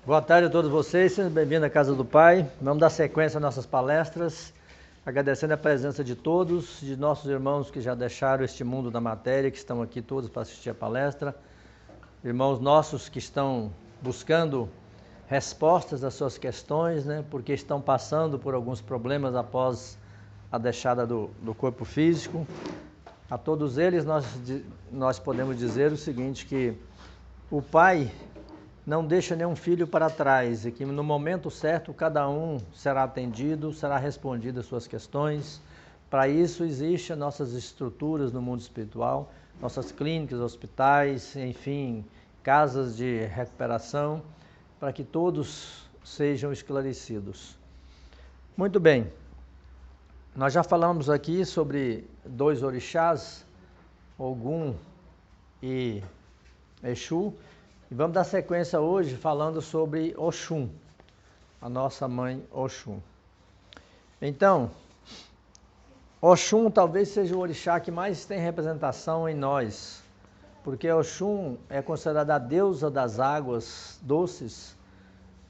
Boa tarde a todos vocês, sejam bem-vindos à Casa do Pai. Vamos dar sequência às nossas palestras, agradecendo a presença de todos, de nossos irmãos que já deixaram este mundo da matéria, que estão aqui todos para assistir a palestra, irmãos nossos que estão buscando respostas às suas questões, porque estão passando por alguns problemas após a deixada do corpo físico. A todos eles nós podemos dizer o seguinte, que o Pai não deixa nenhum filho para trás e que no momento certo cada um será atendido, será respondido as suas questões. Para isso existem as nossas estruturas no mundo espiritual, nossas clínicas, hospitais, enfim, casas de recuperação, para que todos sejam esclarecidos. Muito bem, nós já falamos aqui sobre dois orixás, Ogum e Exu, e vamos dar sequência hoje falando sobre Oxum, a nossa mãe Oxum. Então, Oxum talvez seja o orixá que mais tem representação em nós, porque Oxum é considerada a deusa das águas doces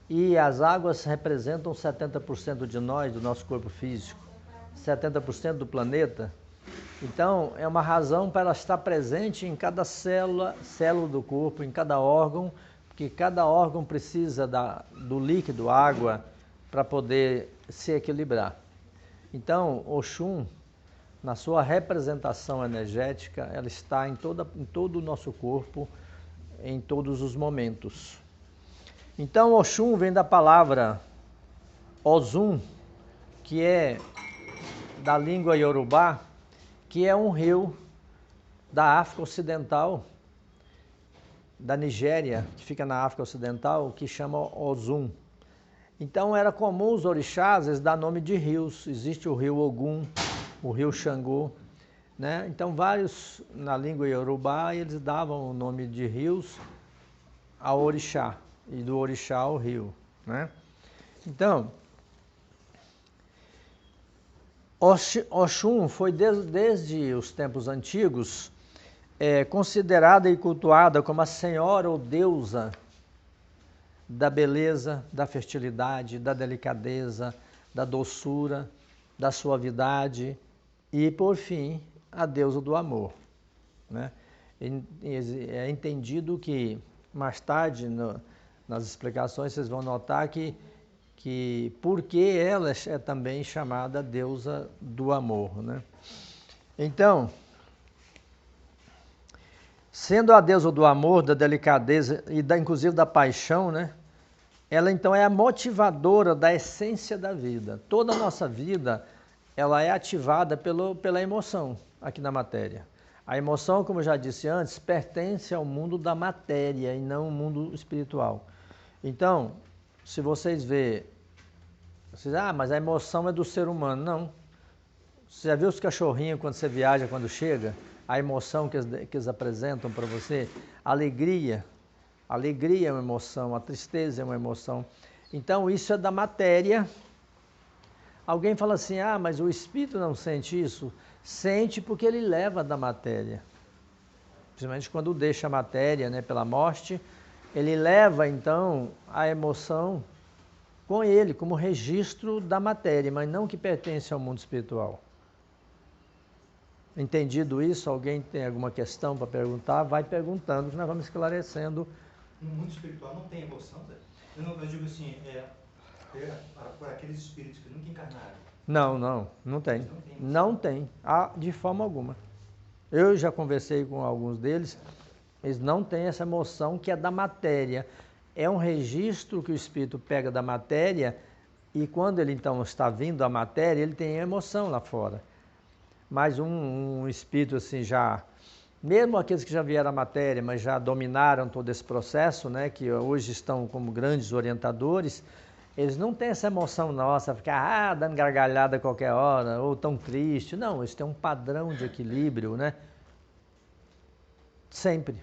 e as águas representam 70% de nós, do nosso corpo físico, 70% do planeta. Então, é uma razão para ela estar presente em cada célula do corpo, em cada órgão, porque cada órgão precisa do líquido, água, para poder se equilibrar. Então, Oxum, na sua representação energética, ela está em todo o nosso corpo, em todos os momentos. Então, Oxum vem da palavra Ozum, que é da língua Yorubá, que é um rio da África Ocidental, da Nigéria, que fica na África Ocidental, que chama Ozum. Então era comum os orixás eles dar nome de rios. Existe o rio Ogum, o rio Xangô, Então vários, na língua Yorubá, eles davam o nome de rios ao orixá, e do orixá ao rio, Então, Oxum foi desde os tempos antigos considerada e cultuada como a senhora ou deusa da beleza, da fertilidade, da delicadeza, da doçura, da suavidade e, por fim, a deusa do amor. É entendido que, mais tarde, nas explicações, vocês vão notar que porque ela é também chamada deusa do amor, Então, sendo a deusa do amor, da delicadeza e inclusive da paixão, ela então é a motivadora da essência da vida. Toda a nossa vida, ela é ativada pela emoção aqui na matéria. A emoção, como eu já disse antes, pertence ao mundo da matéria e não ao mundo espiritual. Então, se vocês verem, mas a emoção é do ser humano. Não. Você já viu os cachorrinhos quando você viaja, quando chega? A emoção que eles apresentam para você? Alegria é uma emoção, a tristeza é uma emoção. Então isso é da matéria. Alguém fala assim, mas o espírito não sente isso? Sente porque ele leva da matéria. Principalmente quando deixa a matéria, pela morte, ele leva então a emoção com ele, como registro da matéria, mas não que pertence ao mundo espiritual. Entendido isso, alguém tem alguma questão para perguntar? Vai perguntando, que nós vamos esclarecendo. No mundo espiritual não tem emoção, Zé? Eu digo assim, por aqueles espíritos que nunca encarnaram. Não tem. Não tem, de forma alguma. Eu já conversei com alguns deles, eles não têm essa emoção que é da matéria. É um registro que o espírito pega da matéria e quando ele então está vindo à matéria, ele tem emoção lá fora. Mas um espírito assim já, mesmo aqueles que já vieram à matéria, mas já dominaram todo esse processo, que hoje estão como grandes orientadores, eles não têm essa emoção nossa, ficar dando gargalhada a qualquer hora, ou tão triste. Não, eles têm um padrão de equilíbrio, Sempre.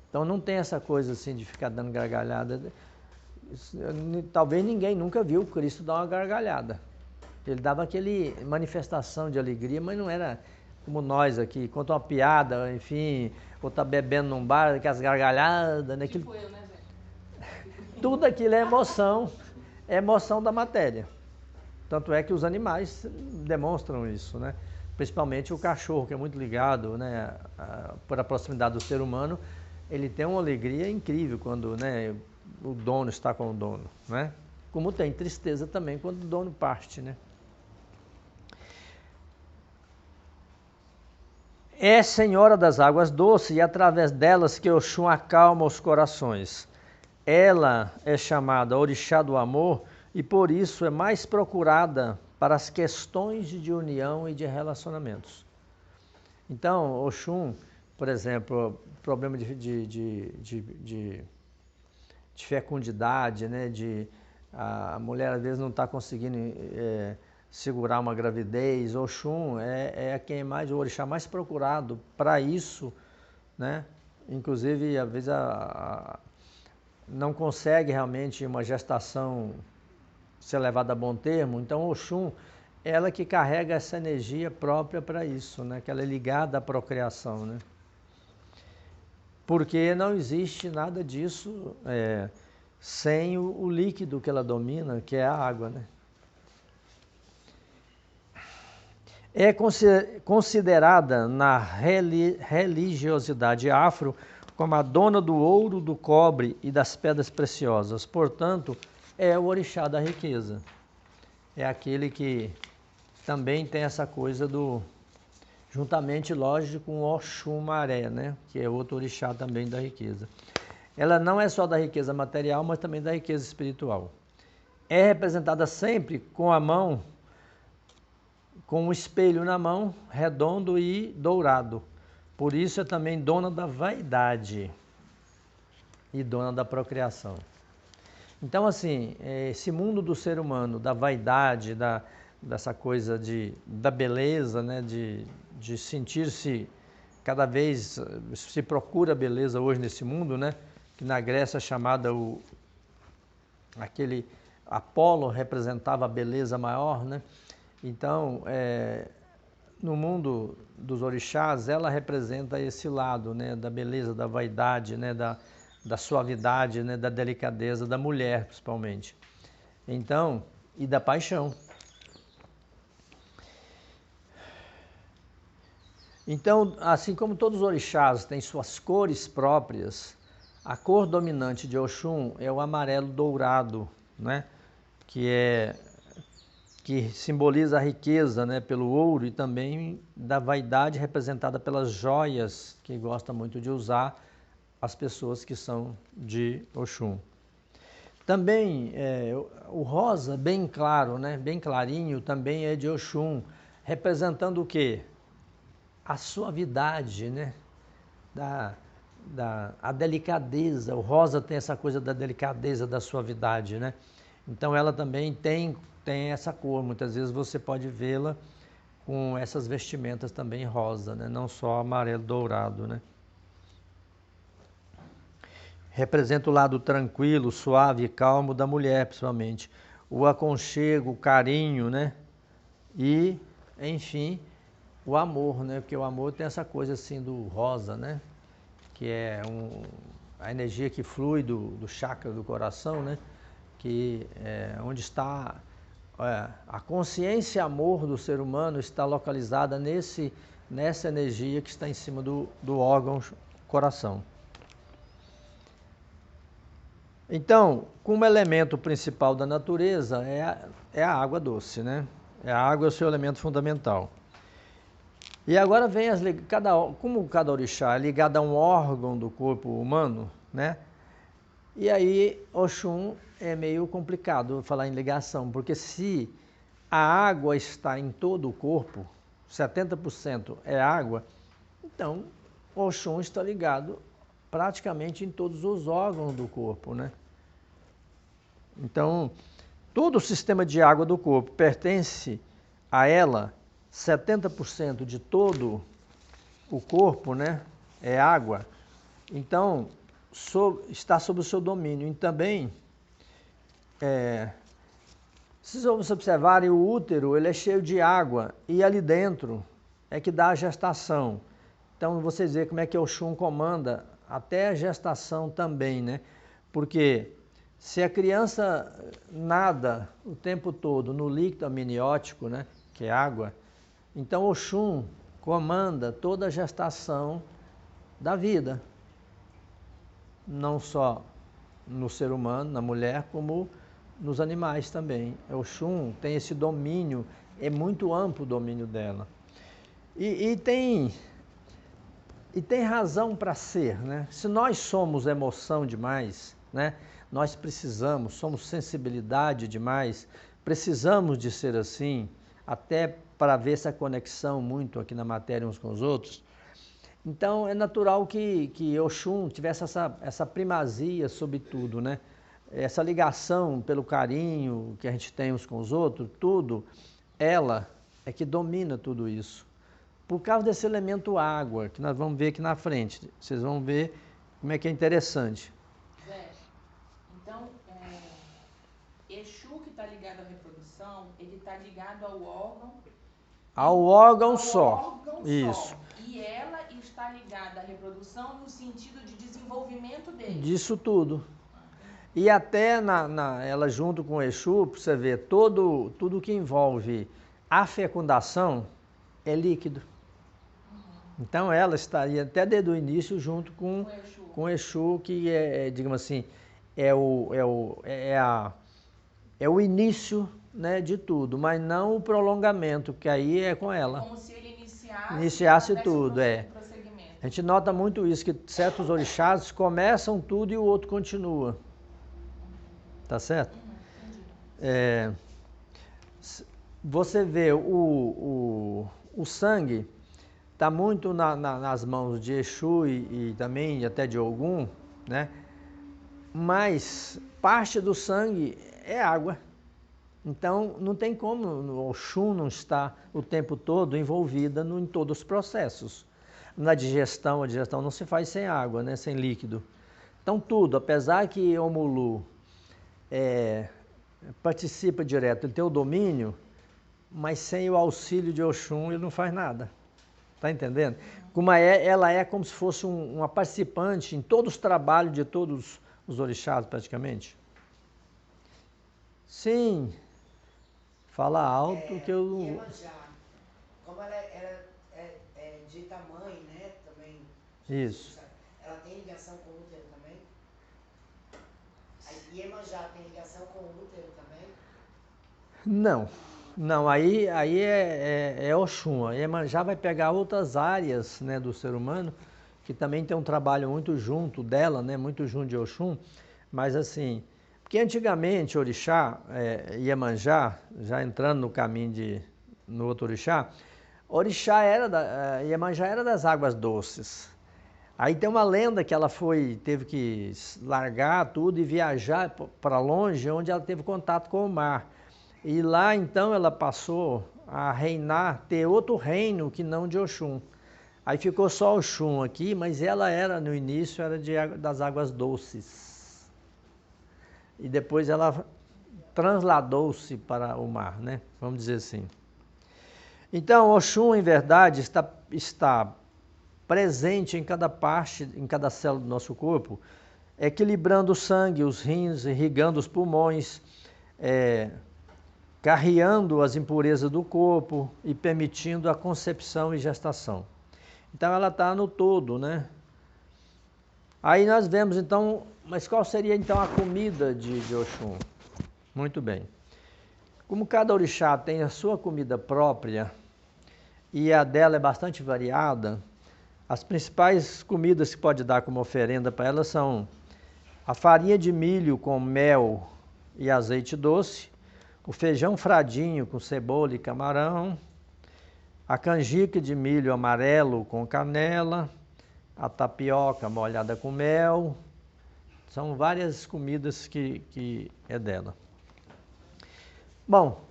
Então não tem essa coisa assim de ficar dando gargalhada. Talvez ninguém nunca viu Cristo dar uma gargalhada. Ele dava aquele manifestação de alegria, mas não era como nós aqui, conta uma piada, enfim, ou tá bebendo num bar, aquelas gargalhadas, Tipo eu, né, Zé? tudo aquilo é emoção da matéria. Tanto é que os animais demonstram isso, né? Principalmente o cachorro, que é muito ligado, né, por a proximidade do ser humano, ele tem uma alegria incrível quando, né, o dono está com o dono, né? Como tem tristeza também quando o dono parte, né? É senhora das águas doces e através delas que Oxum acalma os corações. Ela é chamada orixá do amor e por isso é mais procurada para as questões de união e de relacionamentos. Então, Oxum, por exemplo, problema de fecundidade, né? A mulher às vezes não está conseguindo segurar uma gravidez. Oxum é quem mais, o orixá mais procurado para isso, né? Inclusive, às vezes não consegue realmente uma gestação ser levada a bom termo, então Oxum, ela que carrega essa energia própria para isso, né? Que ela é ligada à procriação, né? Porque não existe nada disso sem o líquido que ela domina, que é a água, né? É considerada na religiosidade afro como a dona do ouro, do cobre e das pedras preciosas. Portanto, é o orixá da riqueza. É aquele que também tem essa coisa juntamente, lógico, com o Oxum Maré, né? Que é outro orixá também da riqueza. Ela não é só da riqueza material, mas também da riqueza espiritual. É representada sempre com a mão, com um espelho na mão, redondo e dourado. Por isso é também dona da vaidade e dona da procriação. Então, assim, esse mundo do ser humano, da vaidade, dessa coisa da beleza, né, de sentir-se cada vez, se procura beleza hoje nesse mundo, né, que na Grécia é chamada aquele Apolo representava a beleza maior, né? Então, no mundo dos orixás, ela representa esse lado, né, da beleza, da vaidade, né, da suavidade, né, da delicadeza da mulher, principalmente. Então, e da paixão. Então, assim como todos os orixás têm suas cores próprias, a cor dominante de Oxum é o amarelo dourado, né, que simboliza a riqueza, né, pelo ouro e também da vaidade representada pelas joias que gosta muito de usar as pessoas que são de Oxum. Também o rosa, bem claro, né, bem clarinho, também é de Oxum, representando o quê? A suavidade, né, a delicadeza. O rosa tem essa coisa da delicadeza, da suavidade, né? Então ela também tem essa cor. Muitas vezes você pode vê-la com essas vestimentas também rosa, né? Não só amarelo dourado, né? Representa o lado tranquilo, suave e calmo da mulher, principalmente. O aconchego, o carinho, né? E, enfim, o amor, né? Porque o amor tem essa coisa assim do rosa, né? Que é a energia que flui do chakra do coração, né? Que onde está a consciência e amor do ser humano está localizada nessa energia que está em cima do órgão coração. Então, como elemento principal da natureza é a água doce, né? A água é o seu elemento fundamental. E agora vem como cada orixá é ligado a um órgão do corpo humano, né? E aí Oxum é meio complicado falar em ligação, porque se a água está em todo o corpo, 70% é água, então Oxum está ligado praticamente em todos os órgãos do corpo, né? Então, todo o sistema de água do corpo pertence a ela, 70% de todo o corpo, né, é água. Então, está sob o seu domínio. E também, se vocês observarem, o útero ele é cheio de água e ali dentro é que dá a gestação. Então, vocês veem como é que Oxum comanda até a gestação também, né? Porque Se a criança nada o tempo todo no líquido amniótico, né, que é água, então Oxum comanda toda a gestação da vida. Não só no ser humano, na mulher, como nos animais também. Oxum tem esse domínio, é muito amplo o domínio dela. E tem razão para ser, né? Se nós somos emoção demais, né? Nós precisamos, somos sensibilidade demais, precisamos de ser assim, até para ver essa conexão muito aqui na matéria uns com os outros. Então é natural que Oxum tivesse essa primazia sobre tudo, né? Essa ligação pelo carinho que a gente tem uns com os outros, tudo, ela é que domina tudo isso. Por causa desse elemento água, que nós vamos ver aqui na frente. Vocês vão ver como é que é interessante. Zé, então, Exu que está ligado à reprodução, ele está ligado ao órgão... Ao órgão só. Órgão isso. Só. E ela está ligada à reprodução no sentido de desenvolvimento dele. Disso tudo. E até ela junto com o Exu, para você ver, tudo que envolve a fecundação é líquido. Então ela estaria até desde o início junto com o Exu, que digamos assim, é o o início, né, de tudo, mas não o prolongamento, que aí é com ela. Como se ele iniciasse tudo, A gente nota muito isso, que certos orixás começam tudo e o outro continua. Tá certo? Você vê o sangue está muito nas mãos de Exu e também até de Ogum, né? Mas parte do sangue é água. Então não tem como o Oxum não estar o tempo todo envolvida em todos os processos. Na digestão, a digestão não se faz sem água, né? Sem líquido. Então tudo, apesar que Omulu participa direto, ele tem o domínio, mas sem o auxílio de Oxum ele não faz nada. Está entendendo? Como ela é como se fosse uma participante em todos os trabalhos de todos os orixás, praticamente. Sim. Fala alto que eu... Iemanjá, como ela é dita mãe, né, também... Isso. Ela tem ligação com o útero também? Iemanjá tem ligação com o útero também? Não, aí é Oxum. A Iemanjá vai pegar outras áreas, né, do ser humano, que também tem um trabalho muito junto dela, né, muito junto de Oxum, mas assim, porque antigamente orixá, Iemanjá, já entrando no caminho no outro orixá, Iemanjá era das águas doces. Aí tem uma lenda que ela teve que largar tudo e viajar para longe, onde ela teve contato com o mar. E lá então ela passou a reinar, ter outro reino que não de Oxum. Aí ficou só Oxum aqui, mas ela no início era das águas doces. E depois ela transladou-se para o mar, né? Vamos dizer assim. Então Oxum, em verdade, está presente em cada parte, em cada célula do nosso corpo, equilibrando o sangue, os rins, irrigando os pulmões, carreando as impurezas do corpo e permitindo a concepção e gestação. Então ela está no todo, né? Aí nós vemos então, mas qual seria então a comida de Oxum? Muito bem. Como cada orixá tem a sua comida própria e a dela é bastante variada, as principais comidas que pode dar como oferenda para ela são a farinha de milho com mel e azeite doce, o feijão fradinho com cebola e camarão, a canjica de milho amarelo com canela, a tapioca molhada com mel. São várias comidas que é dela. Bom,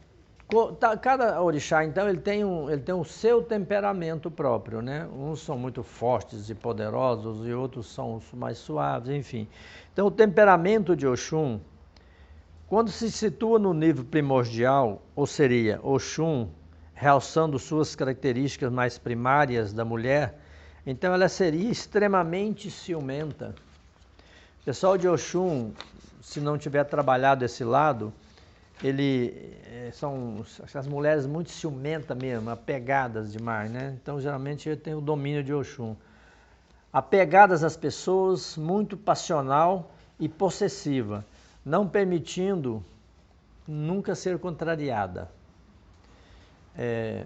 cada orixá, então, ele tem o seu temperamento próprio, né? Uns são muito fortes e poderosos e outros são mais suaves, enfim. Então, o temperamento de Oxum, quando se situa no nível primordial, ou seria Oxum realçando suas características mais primárias da mulher, então ela seria extremamente ciumenta. O pessoal de Oxum se não tiver trabalhado esse lado, são as mulheres muito ciumentas mesmo, apegadas demais, né? Então, geralmente, ele tem o domínio de Oxum. Apegadas às pessoas, muito passional e possessiva, não permitindo nunca ser contrariada. É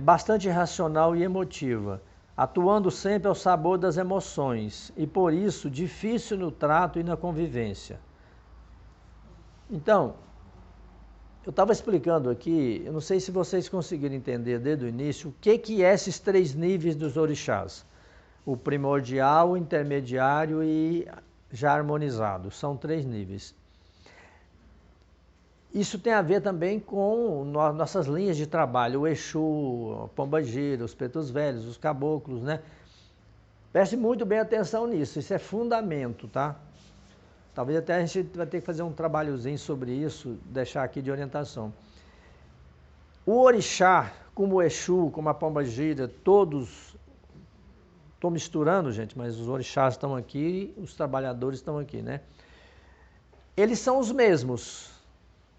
bastante irracional e emotiva, atuando sempre ao sabor das emoções e, por isso, difícil no trato e na convivência. Então, eu estava explicando aqui, eu não sei se vocês conseguiram entender desde o início, o que é esses 3 níveis dos orixás. O primordial, o intermediário e já harmonizado. São 3 níveis. Isso tem a ver também com nossas linhas de trabalho, o Exu, a Pombagira, os pretos velhos, os caboclos, né? Preste muito bem atenção nisso, isso é fundamento, tá? Talvez até a gente vai ter que fazer um trabalhozinho sobre isso, deixar aqui de orientação. O orixá, como o Exu, como a Pombagira, todos... Estou misturando, gente, mas os orixás estão aqui, os trabalhadores estão aqui, né? Eles são os mesmos,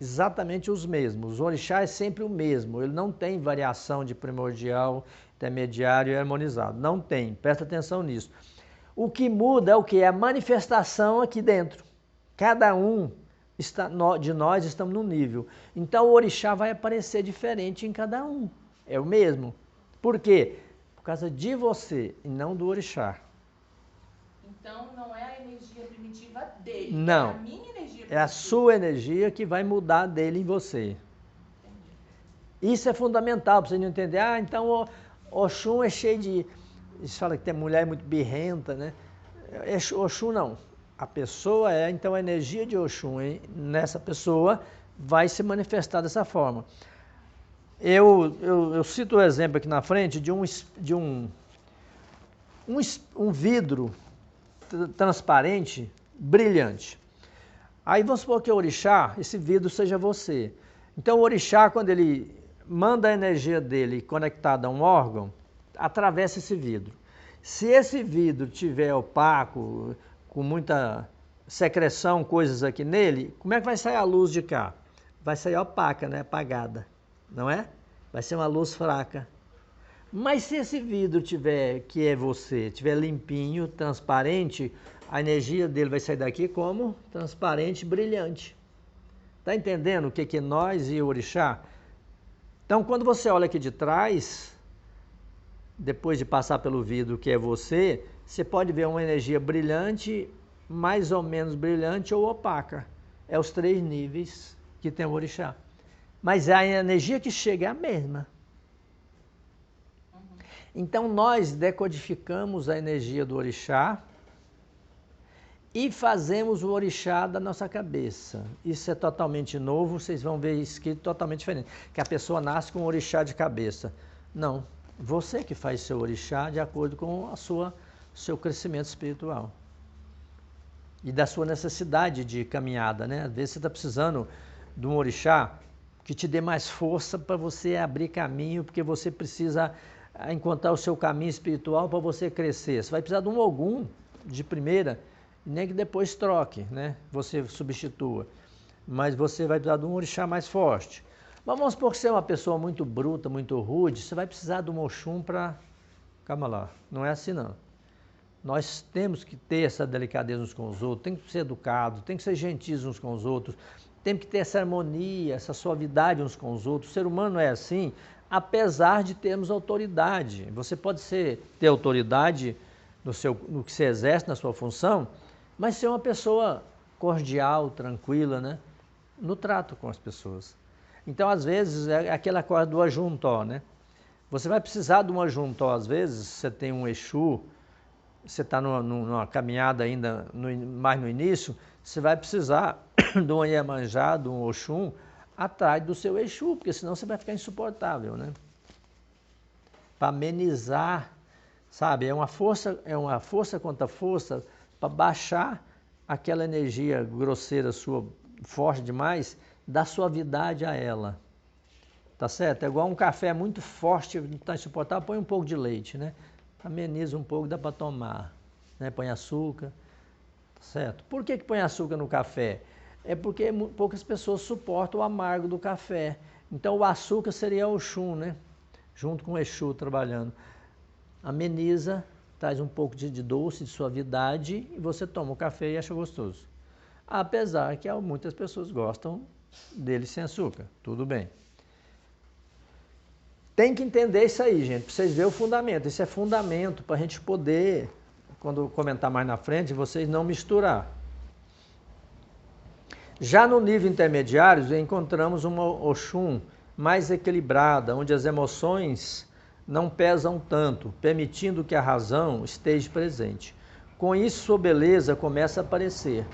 exatamente os mesmos. O orixá é sempre o mesmo, ele não tem variação de primordial, intermediário e harmonizado. Não tem, presta atenção nisso. O que muda é o que? É a manifestação aqui dentro. Cada um de nós estamos num nível. Então o orixá vai aparecer diferente em cada um. É o mesmo. Por quê? Por causa de você e não do orixá. Então não é a energia primitiva dele, não. É a minha energia primitiva. É a sua energia que vai mudar dele em você. Entendi. Isso é fundamental para você não entender. Ah, então o Oxum é cheio de... Eles falam que tem mulher muito birrenta, né? Oxum não. A pessoa então a energia de Oxum nessa pessoa vai se manifestar dessa forma. Eu cito o exemplo aqui na frente de um vidro transparente, brilhante. Aí vamos supor que o orixá, esse vidro seja você. Então o orixá, quando ele manda a energia dele conectada a um órgão, atravessa esse vidro. Se esse vidro tiver opaco, com muita secreção, coisas aqui nele, como é que vai sair a luz de cá? Vai sair opaca, né? Apagada, não é? Vai ser uma luz fraca. Mas se esse vidro tiver, que é você, tiver limpinho, transparente, a energia dele vai sair daqui como transparente, brilhante. Tá entendendo o que é nós e o orixá? Então, quando você olha aqui de trás, depois de passar pelo vidro que é você pode ver uma energia brilhante, mais ou menos brilhante ou opaca. É os 3 níveis que tem o orixá. Mas a energia que chega é a mesma. Então nós decodificamos a energia do orixá e fazemos o orixá da nossa cabeça. Isso é totalmente novo, vocês vão ver escrito totalmente diferente. Que a pessoa nasce com um orixá de cabeça. Não, você que faz seu orixá de acordo com seu crescimento espiritual. E da sua necessidade de caminhada, né? Às vezes você está precisando de um orixá que te dê mais força para você abrir caminho, porque você precisa encontrar o seu caminho espiritual para você crescer. Você vai precisar de um Ogum de primeira, nem que depois troque, né? Você substitua. Mas você vai precisar de um orixá mais forte. Mas vamos supor que você é uma pessoa muito bruta, muito rude, você vai precisar de um Oxum para... Calma lá, não é assim não. Nós temos que ter essa delicadeza uns com os outros, tem que ser educados, tem que ser gentis uns com os outros, tem que ter essa harmonia, essa suavidade uns com os outros. O ser humano é assim, apesar de termos autoridade. Você pode ter autoridade no que você exerce, na sua função, mas ser uma pessoa cordial, tranquila, né? No trato com as pessoas. Então, às vezes, é aquela coisa do ajuntó, né? Você vai precisar de um ajuntó, às vezes, você tem um Exu, você está numa caminhada ainda mais no início, você vai precisar de um Iemanjá, de um Oxum, atrás do seu Exu, porque senão você vai ficar insuportável, né? Para amenizar, sabe? É uma força contra força para baixar aquela energia grosseira sua, forte demais, dar suavidade a ela. Tá certo? É igual um café muito forte, não está insuportável, põe um pouco de leite, né? Ameniza um pouco, dá para tomar, né? Põe açúcar. Certo? Por que põe açúcar no café? É porque poucas pessoas suportam o amargo do café. Então o açúcar seria Oxum, né? Junto com o Exu trabalhando. Ameniza, traz um pouco de doce, de suavidade e você toma o café e acha gostoso. Apesar que muitas pessoas gostam dele sem açúcar. Tudo bem. Tem que entender isso aí, gente, para vocês verem o fundamento. Isso é fundamento para a gente poder, quando comentar mais na frente, vocês não misturar. Já no nível intermediário, encontramos uma Oxum mais equilibrada, onde as emoções não pesam tanto, permitindo que a razão esteja presente. Com isso, sua beleza começa a aparecer.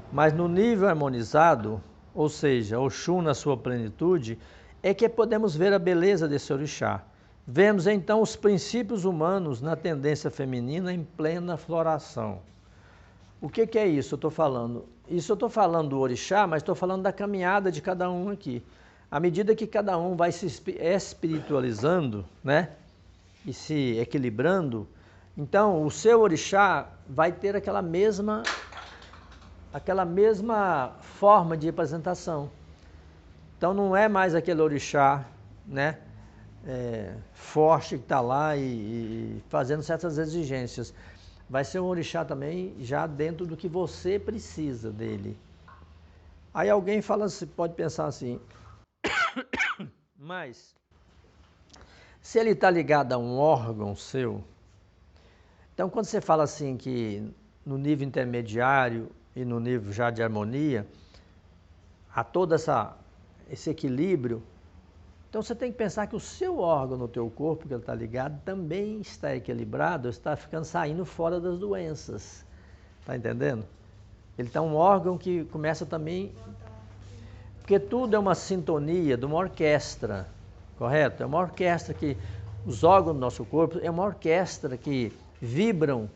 Mas no nível harmonizado, ou seja, Oxum na sua plenitude, é que podemos ver a beleza desse orixá. Vemos então os princípios humanos na tendência feminina em plena floração. O que é isso eu estou falando? Isso eu estou falando do orixá, mas estou falando da caminhada de cada um aqui. À medida que cada um vai se espiritualizando, né, e se equilibrando, então o seu orixá vai ter aquela mesma forma de representação. Então não é mais aquele orixá, né, forte que está lá e fazendo certas exigências. Vai ser um orixá também já dentro do que você precisa dele. Aí alguém fala assim, pode pensar assim, mas se ele está ligado a um órgão seu, então quando você fala assim que no nível intermediário e no nível já de harmonia, há todo esse equilíbrio, então você tem que pensar que o seu órgão no teu corpo, que ele está ligado, também está equilibrado, está saindo fora das doenças. Está entendendo? Ele está um órgão que começa também... Porque tudo é uma sintonia de uma orquestra, correto? É uma orquestra que... Os órgãos do nosso corpo é uma orquestra que vibram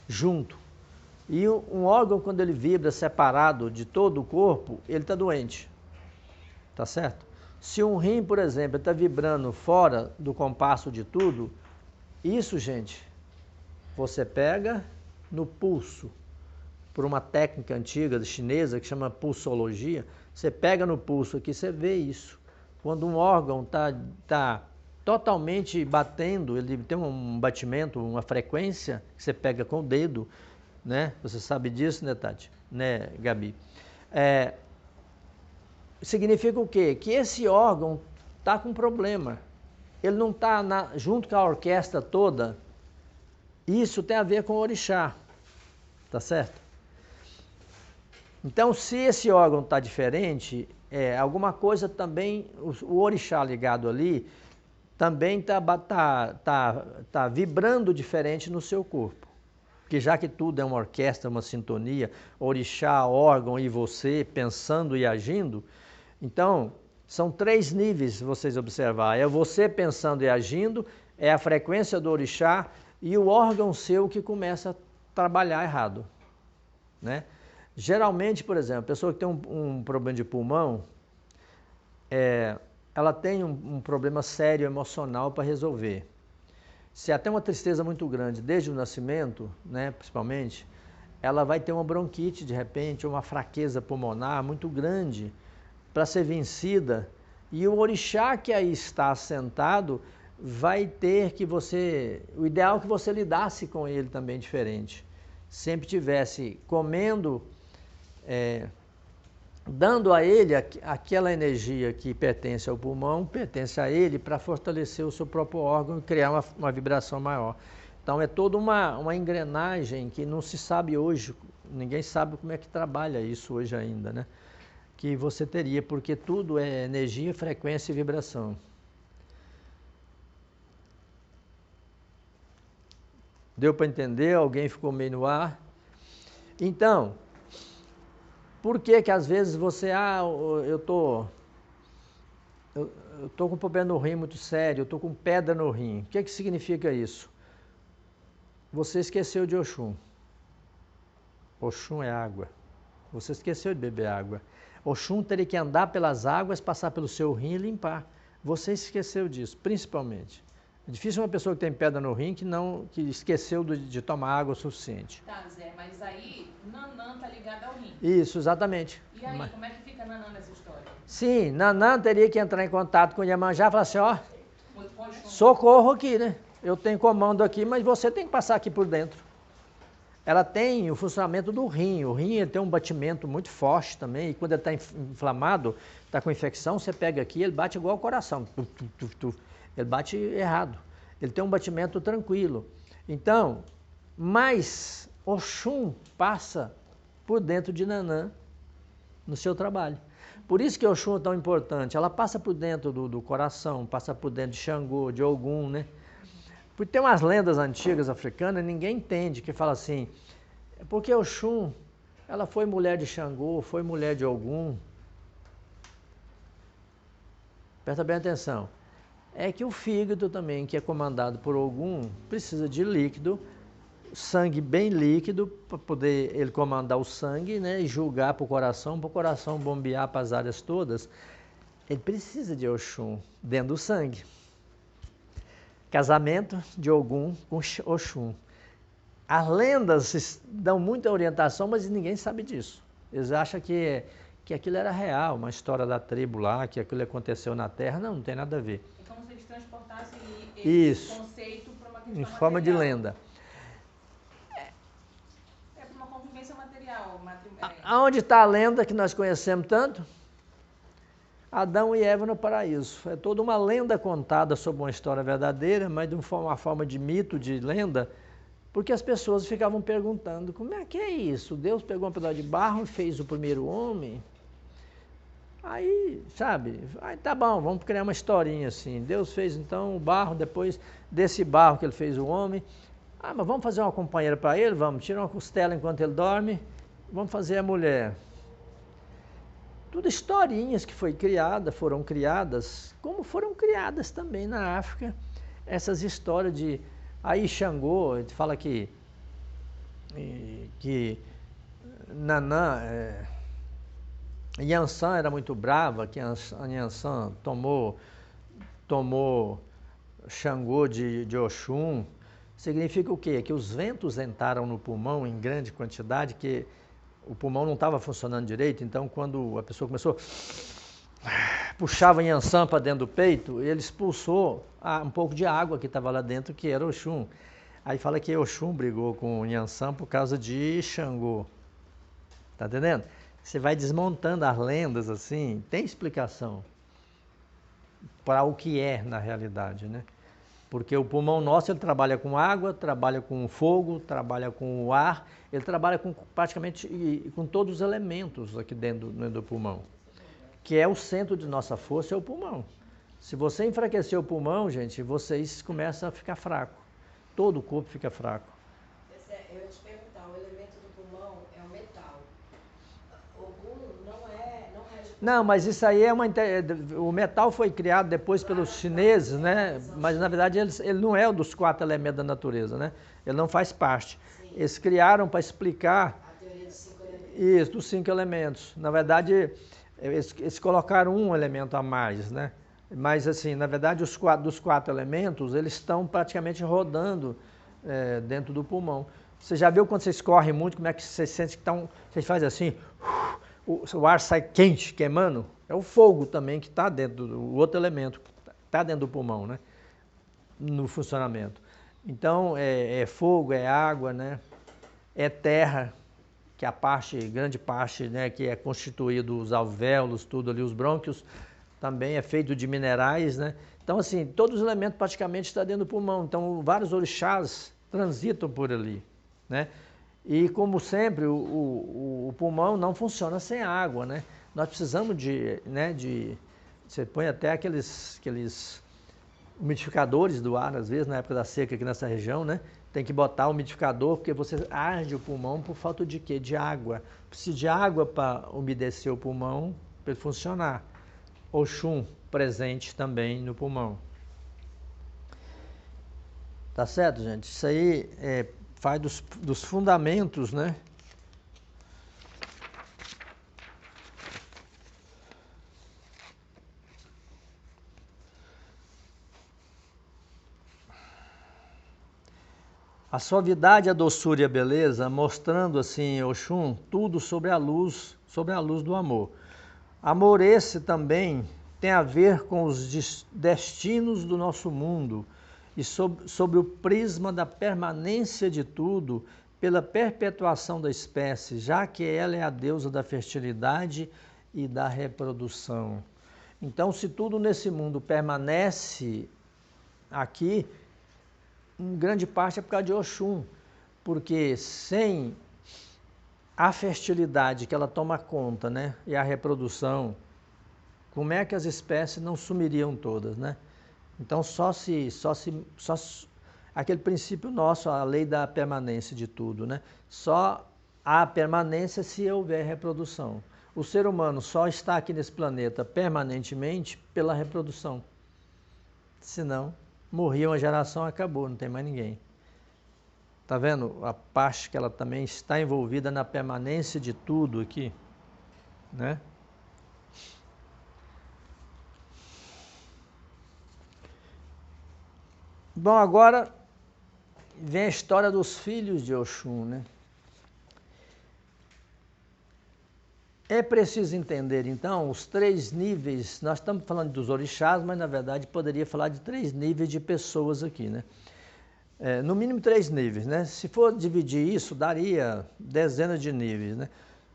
junto. E um órgão, quando ele vibra separado de todo o corpo, ele está doente. Tá certo? Se um rim, por exemplo, está vibrando fora do compasso de tudo, isso, gente, você pega no pulso, por uma técnica antiga chinesa que chama pulsologia, você pega no pulso aqui, você vê isso. Quando um órgão está totalmente batendo, ele tem um batimento, uma frequência, que você pega com o dedo, né? Você sabe disso, né, Tati? Né, Gabi? Significa o quê? Que esse órgão está com problema. Ele não está junto com a orquestra toda. Isso tem a ver com o orixá. Tá certo? Então, se esse órgão está diferente, alguma coisa também, o orixá ligado ali, também tá vibrando diferente no seu corpo. Porque já que tudo é uma orquestra, uma sintonia, orixá, órgão e você pensando e agindo, então são 3 níveis, se vocês observarem. É você pensando e agindo, é a frequência do orixá e o órgão seu que começa a trabalhar errado, né? Geralmente, por exemplo, a pessoa que tem um problema de pulmão, ela tem um problema sério emocional para resolver. Se ela tem uma tristeza muito grande desde o nascimento, né, principalmente, ela vai ter uma bronquite de repente, uma fraqueza pulmonar muito grande para ser vencida. E o orixá que aí está assentado vai ter que o ideal é que você lidasse com ele também diferente. Sempre tivesse comendo, dando a ele aquela energia que pertence ao pulmão, pertence a ele para fortalecer o seu próprio órgão e criar uma vibração maior. Então é toda uma engrenagem que não se sabe hoje, ninguém sabe como é que trabalha isso hoje ainda, né? Que você teria, porque tudo é energia, frequência e vibração. Deu para entender? Alguém ficou meio no ar? Então, por que que às vezes você, eu tô com um problema no rim muito sério, eu tô com pedra no rim. O que que significa isso? Você esqueceu de Oxum. Oxum é água. Você esqueceu de beber água. Oxum teria que andar pelas águas, passar pelo seu rim e limpar. Você esqueceu disso, principalmente. É difícil uma pessoa que tem pedra no rim que esqueceu de tomar água o suficiente. Tá, Zé, mas aí Nanã tá ligado ao rim. Isso, exatamente. E aí, como é que fica Nanã nessa história? Sim, Nanã teria que entrar em contato com Iemanjá e falar assim, ó, socorro aqui, né? Eu tenho comando aqui, mas você tem que passar aqui por dentro. Ela tem o funcionamento do rim. O rim ele tem um batimento muito forte também, e quando ele está inflamado, está com infecção, você pega aqui, ele bate igual ao coração. Ele bate errado. Ele tem um batimento tranquilo. Então, mas Oxum passa por dentro de Nanã no seu trabalho. Por isso que Oxum é tão importante. Ela passa por dentro do coração, passa por dentro de Xangô, de Ogum, né? Porque tem umas lendas antigas africanas, ninguém entende, que fala assim, porque Oxum, ela foi mulher de Xangô, foi mulher de Ogum. Presta bem atenção. É que o fígado também, que é comandado por Ogum, precisa de líquido, sangue bem líquido, para poder ele comandar o sangue, né, e julgar para o coração bombear para as áreas todas. Ele precisa de Oxum dentro do sangue. Casamento de Ogum com Oxum. As lendas dão muita orientação, mas ninguém sabe disso. Eles acham que aquilo era real, uma história da tribo lá, que aquilo aconteceu na Terra. Não tem nada a ver. É como se eles transportassem esse conceito para uma questão em forma de lenda. É para uma convivência material. Aonde está a lenda que nós conhecemos tanto? Adão e Eva no paraíso. É toda uma lenda contada sobre uma história verdadeira, mas de uma forma de mito, de lenda, porque as pessoas ficavam perguntando, como é que é isso? Deus pegou um pedaço de barro e fez o primeiro homem? Aí, sabe, aí tá bom, vamos criar uma historinha assim. Deus fez então o barro, depois desse barro que ele fez o homem. Ah, mas vamos fazer uma companheira para ele? Vamos, tirar uma costela enquanto ele dorme, vamos fazer a mulher. Tudo historinhas que foram criadas, como foram criadas também na África, essas histórias de... Aí Xangô, a gente fala que Nanã, Yansan era muito brava, que Yansan tomou Xangô de Oxum. Significa o quê? Que os ventos entraram no pulmão em grande quantidade, que o pulmão não estava funcionando direito, então quando a pessoa começou, puxava Yansan para dentro do peito, ele expulsou um pouco de água que estava lá dentro, que era Oxum. Aí fala que Oxum brigou com Yansan por causa de Xangô. Tá entendendo? Você vai desmontando as lendas assim, tem explicação para o que é na realidade, né? Porque o pulmão nosso, ele trabalha com água, trabalha com fogo, trabalha com o ar, ele trabalha com praticamente com todos os elementos aqui dentro do pulmão. Que é o centro de nossa força, é o pulmão. Se você enfraquecer o pulmão, gente, vocês começam a ficar fraco. Todo o corpo fica fraco. Eu ia te perguntar, o elemento do pulmão é o metal. Ogum não é Não, mas isso aí o metal foi criado depois pelos chineses, né? Mas na verdade ele não é um dos 4 elementos da natureza, né? Ele não faz parte. Sim. Eles criaram para explicar A teoria dos 5 elementos. Isso, dos 5 elementos. Na verdade, eles colocaram um elemento a mais, né? Mas assim, na verdade, dos 4 elementos, eles estão praticamente rodando dentro do pulmão. Você já viu quando vocês correm muito, como é que você sente que vocês fazem assim, o ar sai quente, queimando? É o fogo também que está dentro do outro elemento, está dentro do pulmão, né? No funcionamento. Então, é fogo, é água, né? É terra, que é grande parte, né, que é constituído os alvéolos, tudo ali, os brônquios, também é feito de minerais, né? Então, assim, todos os elementos praticamente estão dentro do pulmão. Então, vários orixás transitam por ali, né? E, como sempre, o pulmão não funciona sem água, né? Nós precisamos você põe até aqueles umidificadores do ar, às vezes, na época da seca aqui nessa região, né? Tem que botar umidificador, porque você arde o pulmão por falta de quê? De água. Precisa de água para umedecer o pulmão, para ele funcionar. Oxum presente também no pulmão. Tá certo, gente? Isso aí faz dos fundamentos, né? A suavidade, a doçura e a beleza, mostrando assim, Oxum, tudo sobre a luz do amor. Amor esse também tem a ver com os destinos do nosso mundo e sobre o prisma da permanência de tudo pela perpetuação da espécie, já que ela é a deusa da fertilidade e da reprodução. Então, se tudo nesse mundo permanece aqui, em grande parte é por causa de Oxum, porque sem a fertilidade que ela toma conta, né, e a reprodução, como é que as espécies não sumiriam todas, né? Então só aquele princípio nosso, a lei da permanência de tudo, né? Só há permanência se houver reprodução. O ser humano só está aqui nesse planeta permanentemente pela reprodução. Senão, morria uma geração, acabou, não tem mais ninguém. Está vendo a parte que ela também está envolvida na permanência de tudo aqui, né? Bom, agora vem a história dos filhos de Oxum, né? É preciso entender, então, os 3 níveis. Nós estamos falando dos orixás, mas, na verdade, poderia falar de 3 níveis de pessoas aqui, né? No mínimo 3 níveis, né? Se for dividir isso, daria dezenas de níveis, né?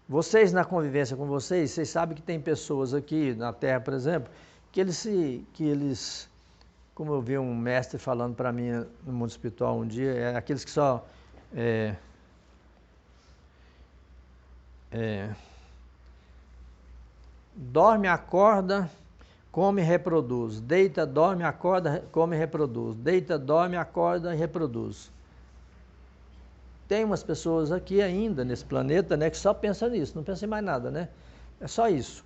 Vocês, na convivência com vocês sabem que tem pessoas aqui na Terra, por exemplo, que eles como eu vi um mestre falando para mim no mundo espiritual um dia, é aqueles que só dorme, acorda, come e reproduz. Deita, dorme, acorda, come e reproduz. Deita, dorme, acorda e reproduz. Tem umas pessoas aqui ainda nesse planeta, né, que só pensam nisso, não pensam em mais nada, né? É só isso.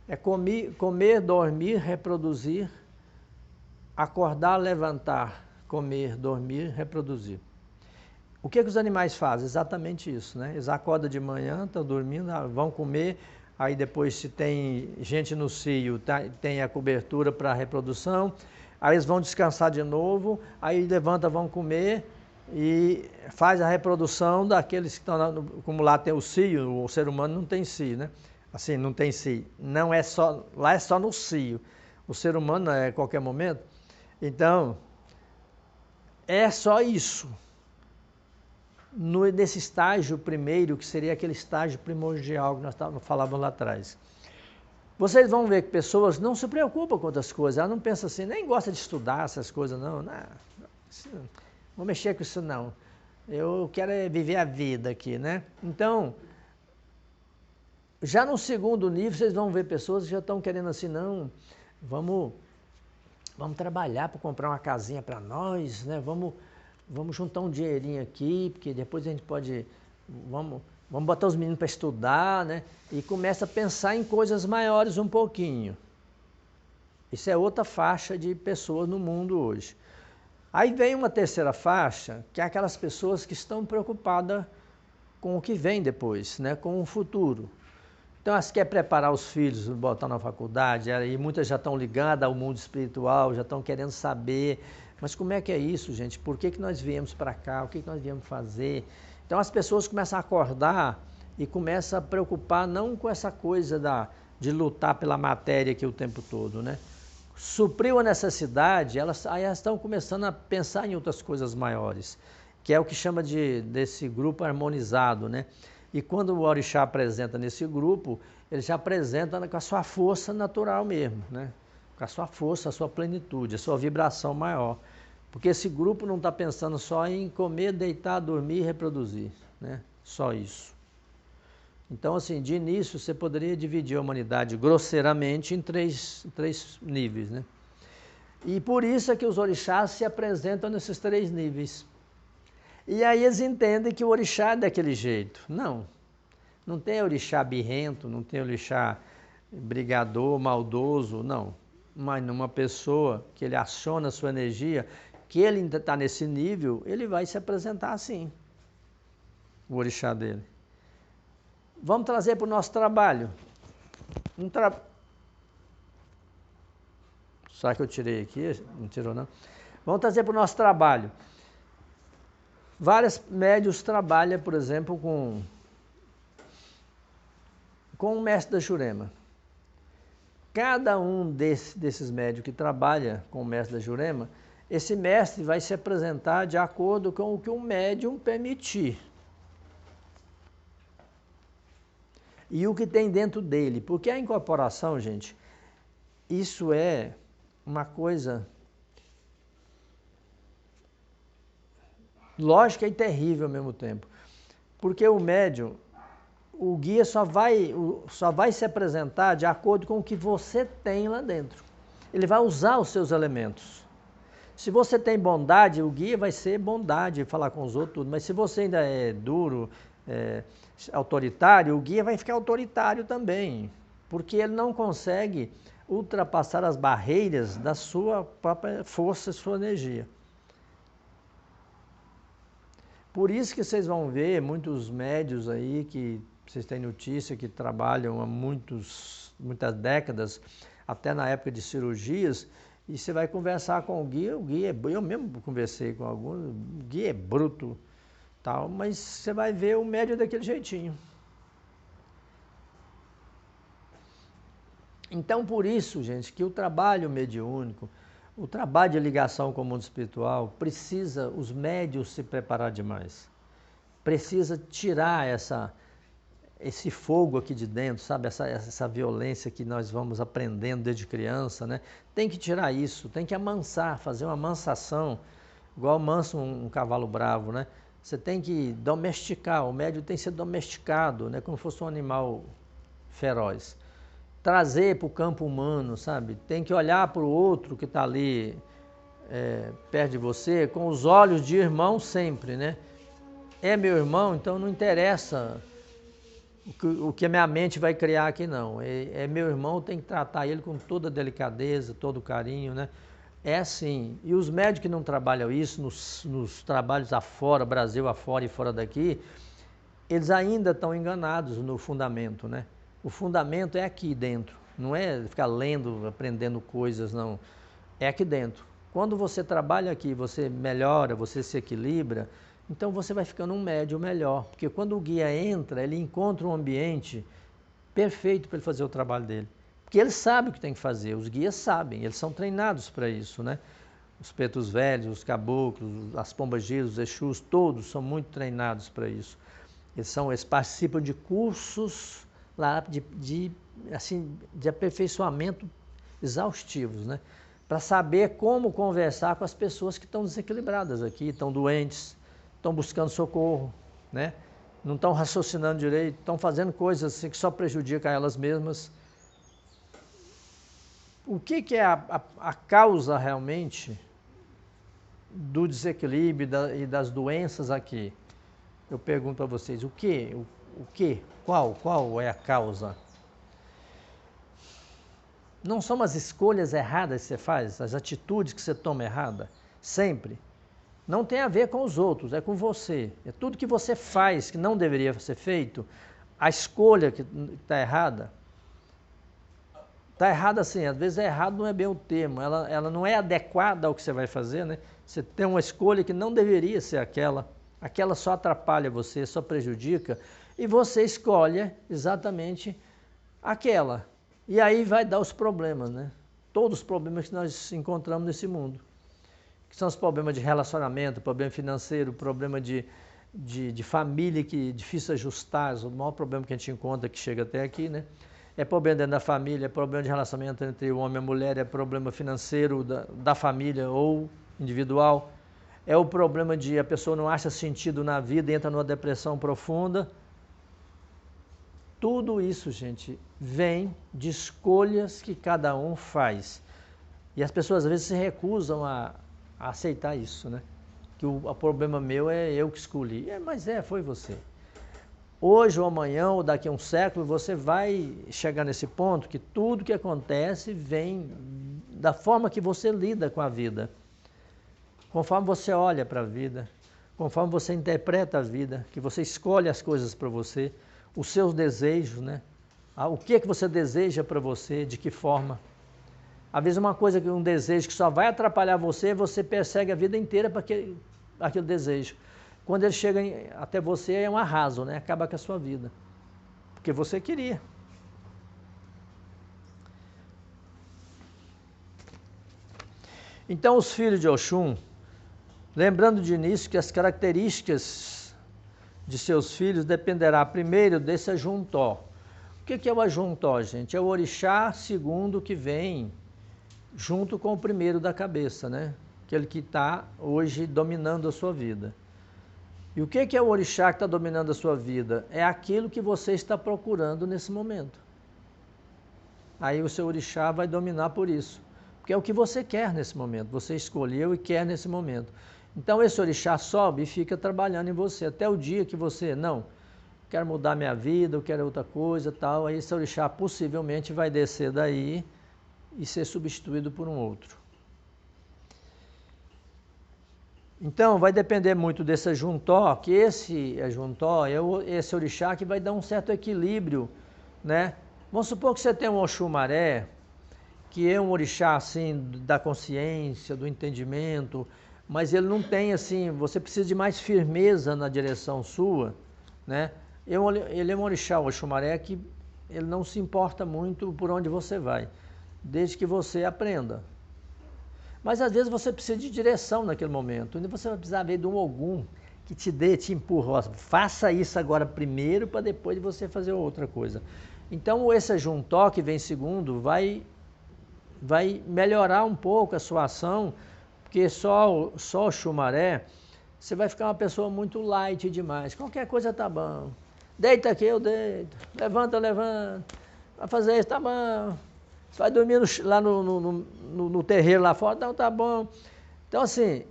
É comer, dormir, reproduzir, acordar, levantar, comer, dormir, reproduzir. O que os animais fazem? Exatamente isso, né? Eles acordam de manhã, estão dormindo, vão comer, aí depois se tem gente no cio, tem a cobertura para a reprodução, aí eles vão descansar de novo, aí levanta, vão comer e faz a reprodução daqueles que estão, como lá tem o cio, o ser humano não tem cio, né? Assim, não tem cio, não é só, lá é só no cio, o ser humano é a qualquer momento. Então, é só isso. Nesse estágio primeiro, que seria aquele estágio primordial que nós falávamos lá atrás. Vocês vão ver que pessoas não se preocupam com outras coisas, elas não pensam assim, nem gostam de estudar essas coisas, não. Não vou mexer com isso, não. Eu quero viver a vida aqui, né? Então, já no segundo nível, vocês vão ver pessoas que já estão querendo assim, não, vamos trabalhar para comprar uma casinha para nós, né? Vamos juntar um dinheirinho aqui, porque depois a gente pode, vamos botar os meninos para estudar, né? E começa a pensar em coisas maiores um pouquinho. Isso é outra faixa de pessoas no mundo hoje. Aí vem uma terceira faixa, que é aquelas pessoas que estão preocupadas com o que vem depois, né? Com o futuro. Então, elas querem preparar os filhos, botar na faculdade, e muitas já estão ligadas ao mundo espiritual, já estão querendo saber, mas como é que é isso, gente? Por que nós viemos para cá? O que nós viemos fazer? Então, as pessoas começam a acordar e começam a preocupar não com essa coisa de lutar pela matéria aqui o tempo todo, né? Supriu a necessidade, aí elas estão começando a pensar em outras coisas maiores, que é o que chama desse grupo harmonizado, né? E quando o orixá apresenta nesse grupo, ele já apresenta com a sua força natural mesmo, né? Com a sua força, a sua plenitude, a sua vibração maior. Porque esse grupo não está pensando só em comer, deitar, dormir e reproduzir, né? Só isso. Então, assim, de início, você poderia dividir a humanidade grosseiramente em três níveis, né? E por isso é que os orixás se apresentam nesses 3 níveis. E aí eles entendem que o orixá é daquele jeito. Não tem orixá birrento, não tem orixá brigador, maldoso, não. Mas numa pessoa que ele aciona a sua energia, que ele ainda está nesse nível, ele vai se apresentar assim, o orixá dele. Vamos trazer para o nosso trabalho. Será que eu tirei aqui? Não tirou, não? Vamos trazer para o nosso trabalho. Vários médios trabalham, por exemplo, com o mestre da Jurema. Cada um desses médios que trabalha com o mestre da Jurema, esse mestre vai se apresentar de acordo com o que o médium permitir. E o que tem dentro dele. Porque a incorporação, gente, isso é uma coisa lógica e terrível ao mesmo tempo. Porque o médium, o guia só vai se apresentar de acordo com o que você tem lá dentro. Ele vai usar os seus elementos. Se você tem bondade, o guia vai ser bondade, falar com os outros, tudo. Mas se você ainda é duro, autoritário, o guia vai ficar autoritário também. Porque ele não consegue ultrapassar as barreiras da sua própria força, sua energia. Por isso que vocês vão ver muitos médios aí que vocês têm notícia que trabalham há muitas décadas, até na época de cirurgias, e você vai conversar com o guia eu mesmo conversei com alguns, o guia é bruto, tal, mas você vai ver o médium daquele jeitinho. Então, por isso, gente, que o trabalho mediúnico, o trabalho de ligação com o mundo espiritual, precisa os médios se preparar demais. Precisa tirar esse fogo aqui de dentro, sabe? Essa violência que nós vamos aprendendo desde criança, né? Tem que tirar isso, tem que amansar, fazer uma amansação, igual mansa um cavalo bravo, né? Você tem que domesticar, o médium tem que ser domesticado, né? Como se fosse um animal feroz. Trazer para o campo humano, sabe? Tem que olhar para o outro que está ali perto de você com os olhos de irmão sempre, né? É meu irmão, então não interessa o que a minha mente vai criar aqui, não. É meu irmão, tem que tratar ele com toda delicadeza, todo carinho, né? É assim. E os médicos que não trabalham isso, nos trabalhos afora, Brasil afora e fora daqui, eles ainda estão enganados no fundamento, né? O fundamento é aqui dentro, não é ficar lendo, aprendendo coisas, não. É aqui dentro. Quando você trabalha aqui, você melhora, você se equilibra, então você vai ficando um médium melhor, porque quando o guia entra, ele encontra um ambiente perfeito para ele fazer o trabalho dele. Porque ele sabe o que tem que fazer, os guias sabem, eles são treinados para isso, né? Os pretos velhos, os caboclos, as pombas-giras, os exus, todos são muito treinados para isso. Eles participam de cursos lá de aperfeiçoamento exaustivos, né? Para saber como conversar com as pessoas que estão desequilibradas aqui, estão doentes, estão buscando socorro, né? Não estão raciocinando direito, estão fazendo coisas assim que só prejudicam elas mesmas. O que é a causa realmente do desequilíbrio e das doenças aqui? Eu pergunto a vocês, o que? Qual é a causa? Não são as escolhas erradas que você faz, as atitudes que você toma errada, sempre. Não tem a ver com os outros, é com você. É tudo que você faz que não deveria ser feito, a escolha que está errada. Está errada assim, às vezes errado não é bem o termo, ela não é adequada ao que você vai fazer, né? Você tem uma escolha que não deveria ser aquela só atrapalha você, só prejudica, e você escolhe exatamente aquela. E aí vai dar os problemas, né? Todos os problemas que nós encontramos nesse mundo. Que são os problemas de relacionamento, problema financeiro, problema de família que é difícil ajustar, o maior problema que a gente encontra que chega até aqui, né? É problema dentro da família, é problema de relacionamento entre o homem e a mulher, é problema financeiro da família ou individual, é o problema de a pessoa não acha sentido na vida e entra numa depressão profunda. Tudo isso, gente, vem de escolhas que cada um faz. E as pessoas às vezes se recusam a aceitar isso, né? Que o problema meu é eu que escolhi. Mas foi você. Hoje ou amanhã ou daqui a um século você vai chegar nesse ponto que tudo que acontece vem da forma que você lida com a vida. Conforme você olha para a vida, conforme você interpreta a vida, que você escolhe as coisas para você, os seus desejos, né? O que você deseja para você, de que forma. Às vezes um desejo que só vai atrapalhar você, você persegue a vida inteira para aquele desejo. quando ele chega até você é um arraso, né? Acaba com a sua vida. Porque você queria. Então os filhos de Oxum, lembrando de início que as características de seus filhos dependerá primeiro desse ajuntó. O que é o ajuntó, gente? É o orixá segundo que vem junto com o primeiro da cabeça, né? Aquele que está hoje dominando a sua vida. E o que é o orixá que está dominando a sua vida? É aquilo que você está procurando nesse momento. Aí o seu orixá vai dominar por isso. Porque é o que você quer nesse momento. Você escolheu e quer nesse momento. Então esse orixá sobe e fica trabalhando em você. Até o dia que você, não, quero mudar minha vida, eu quero outra coisa, tal. Aí esse orixá possivelmente vai descer daí e ser substituído por um outro. Então, vai depender muito desse ajuntó, que esse ajuntó é esse orixá que vai dar um certo equilíbrio, né? Vamos supor que você tem um Oxumaré, que é um orixá, assim, da consciência, do entendimento, mas ele não tem, assim, você precisa de mais firmeza na direção sua, né? Ele é um orixá, o Oxumaré, que ele não se importa muito por onde você vai, desde que você aprenda. Mas às vezes você precisa de direção naquele momento. E você vai precisar ver de um Ogum que te empurra. Faça isso agora primeiro para depois você fazer outra coisa. Então esse ajuntó que vem segundo vai melhorar um pouco a sua ação, porque só o Xumaré, você vai ficar uma pessoa muito light demais. Qualquer coisa tá bom. Deita aqui, eu deito. Levanta, levanta. Vai fazer isso, tá bom. Você vai dormir lá no terreiro lá fora, então tá bom. Então, assim,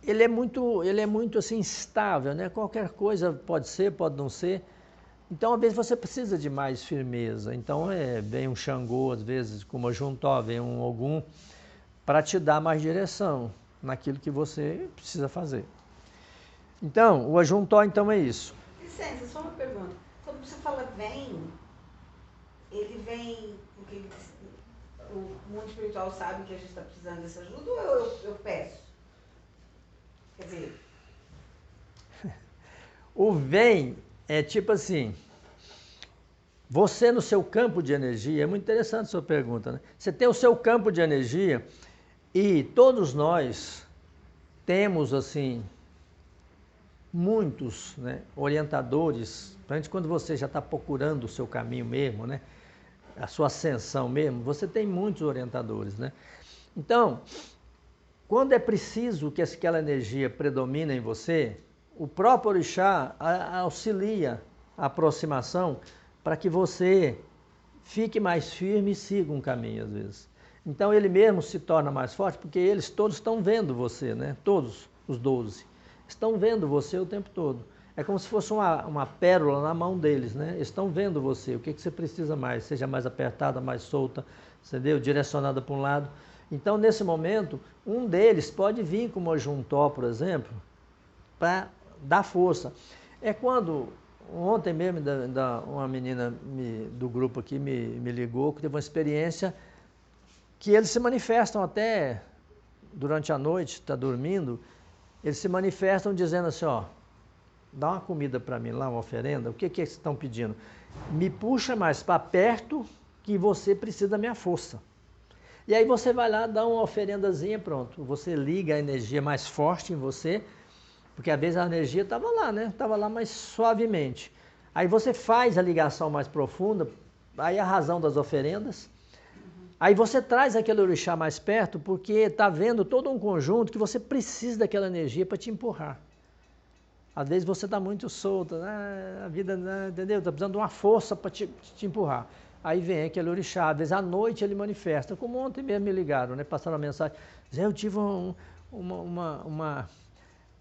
ele é muito assim, instável, né? Qualquer coisa pode ser, pode não ser. Então, às vezes, você precisa de mais firmeza. Então, vem um Xangô, às vezes, como Ojuntó, vem um Ogum, para te dar mais direção naquilo que você precisa fazer. Então, o Ojuntó, então, é isso. Licença, só uma pergunta. Quando você fala vem, ele vem porque o mundo espiritual sabe que a gente está precisando dessa ajuda ou eu peço? Quer dizer... O vem é tipo assim, você no seu campo de energia, é muito interessante a sua pergunta, né? Você tem o seu campo de energia e todos nós temos, assim, muitos, né, orientadores, principalmente quando você já está procurando o seu caminho mesmo, né? A sua ascensão mesmo, você tem muitos orientadores, né? Então, quando é preciso que aquela energia predomine em você, o próprio orixá auxilia a aproximação para que você fique mais firme e siga um caminho, às vezes. Então, ele mesmo se torna mais forte, porque eles todos estão vendo você, né? Todos os 12 estão vendo você o tempo todo. É como se fosse uma pérola na mão deles, né? Eles estão vendo você, o que você precisa mais, seja mais apertada, mais solta, entendeu? Direcionada para um lado. Então, nesse momento, um deles pode vir como Ojuntó, por exemplo, para dar força. É quando, ontem mesmo, uma menina do grupo aqui me ligou, que teve uma experiência que eles se manifestam até durante a noite, está dormindo, eles se manifestam dizendo assim, ó, dá uma comida para mim lá, uma oferenda, o que eles estão pedindo? Me puxa mais para perto que você precisa da minha força. E aí você vai lá, dá uma oferendazinha, pronto. Você liga a energia mais forte em você, porque às vezes a energia estava lá, né? Estava lá mais suavemente. Aí você faz a ligação mais profunda, aí a razão das oferendas. Aí você traz aquele orixá mais perto, porque está vendo todo um conjunto que você precisa daquela energia para te empurrar. Às vezes você está muito solto, a vida, entendeu? Está precisando de uma força para te empurrar. Aí vem aquele orixá, às vezes à noite ele manifesta, como ontem mesmo me ligaram, né? Passaram a mensagem, Zé, eu tive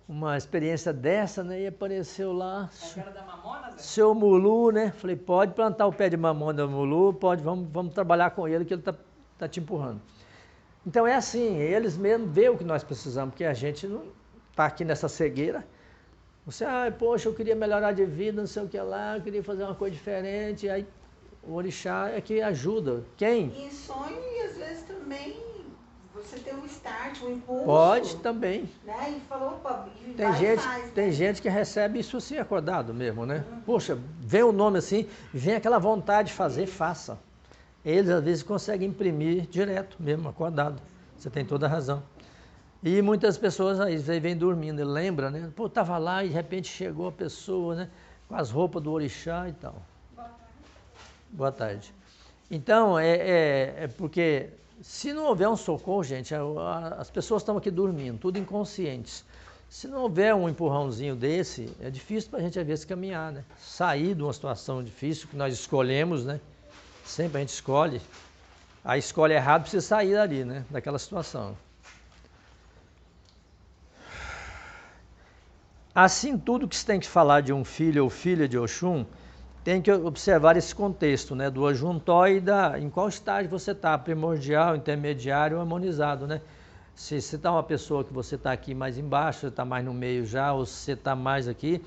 uma experiência dessa, né? E apareceu lá, Da mamona, Zé? seu Mulu, né? Falei, pode plantar o pé de mamona do Mulu, pode, vamos trabalhar com ele, que ele está te empurrando. Então é assim, eles mesmo veem o que nós precisamos, porque a gente não está aqui nessa cegueira. Você, poxa, eu queria melhorar de vida, não sei o que lá, eu queria fazer uma coisa diferente, aí o orixá é que ajuda. Quem? E em sonho, e às vezes também, você ter um start, um impulso. Pode também. Né? E falou, opa, e Tem vai gente, e faz, tem né? gente que recebe isso assim acordado mesmo, né? Poxa, vem o nome assim, vem aquela vontade de fazer, faça. Eles às vezes conseguem imprimir direto mesmo, acordado. Você tem toda a razão. E muitas pessoas aí vêm dormindo, ele lembra, né? Pô, tava lá e de repente chegou a pessoa, né? Com as roupas do orixá e tal. Boa tarde. Então, é porque se não houver um socorro, gente, as pessoas estão aqui dormindo, tudo inconscientes. Se não houver um empurrãozinho desse, é difícil para a gente às vezes caminhar, né? Sair de uma situação difícil que nós escolhemos, né? Sempre a gente escolhe. A escolha errada precisa sair dali, né? Daquela situação. Assim, tudo que se tem que falar de um filho ou filha de Oxum, tem que observar esse contexto, né, do ajuntó e em qual estágio você está, primordial, intermediário ou harmonizado, né? Se você está uma pessoa que você está aqui mais embaixo, você está mais no meio já, ou se você está mais aqui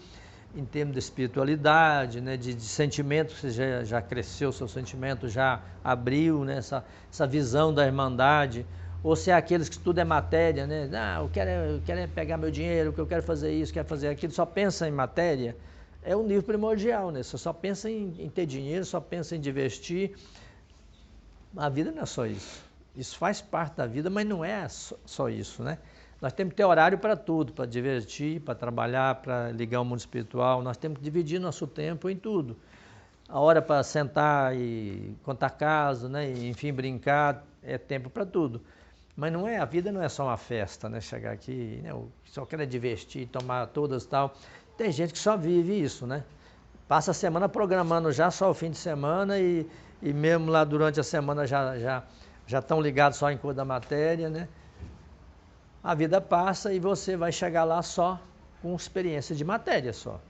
em termos de espiritualidade, né, de sentimento, você já cresceu o seu sentimento, já abriu, né, essa visão da irmandade, ou se é aqueles que tudo é matéria, né? Ah, eu quero pegar meu dinheiro, que eu quero fazer isso, quero fazer aquilo, só pensa em matéria. É o nível primordial, né? Você só pensa em ter dinheiro, só pensa em investir. A vida não é só isso. Isso faz parte da vida, mas não é só isso, né? Nós temos que ter horário para tudo, para divertir, para trabalhar, para ligar ao mundo espiritual. Nós temos que dividir nosso tempo em tudo. A hora para sentar e contar caso, né? E, enfim, brincar, é tempo para tudo. Mas não é, a vida não é só uma festa, né? Chegar aqui, né? Só quer divertir, tomar todas e tal. Tem gente que só vive isso, né? Passa a semana programando já só o fim de semana e mesmo lá durante a semana já estão ligados só em coisa da matéria, né? A vida passa e você vai chegar lá só com experiência de matéria só.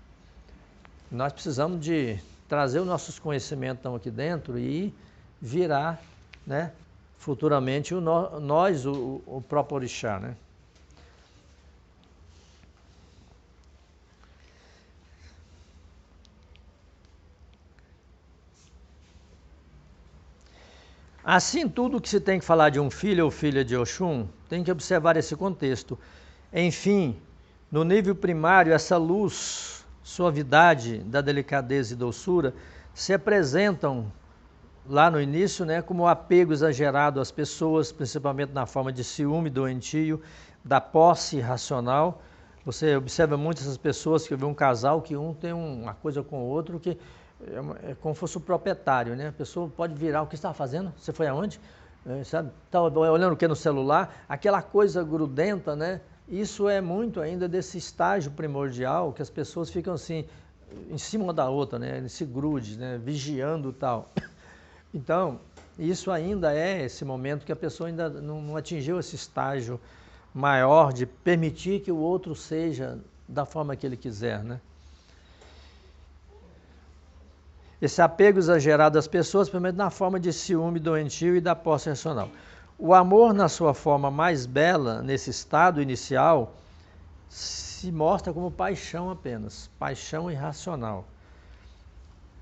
Nós precisamos de trazer os nossos conhecimentos que estão aqui dentro e virar, né? Futuramente o próprio orixá, né? Assim, tudo que se tem que falar de um filho ou filha de Oxum, tem que observar esse contexto. Enfim, no nível primário, essa luz, suavidade, da delicadeza e doçura se apresentam lá no início, né, como apego exagerado às pessoas, principalmente na forma de ciúme doentio, da posse irracional. Você observa muito essas pessoas que vê um casal que um tem uma coisa com o outro que é como se fosse o proprietário, né? A pessoa pode virar, o que você está fazendo? Você foi aonde? Sabe? Está olhando o que no celular? Aquela coisa grudenta, né? Isso é muito ainda desse estágio primordial que as pessoas ficam assim, em cima uma da outra, né? Nesse grude, né? Vigiando e tal. Então, isso ainda é esse momento que a pessoa ainda não atingiu esse estágio maior de permitir que o outro seja da forma que ele quiser, né? Esse apego exagerado às pessoas, principalmente na forma de ciúme doentio e da posse racional. O amor, na sua forma mais bela, nesse estado inicial, se mostra como paixão apenas, paixão irracional,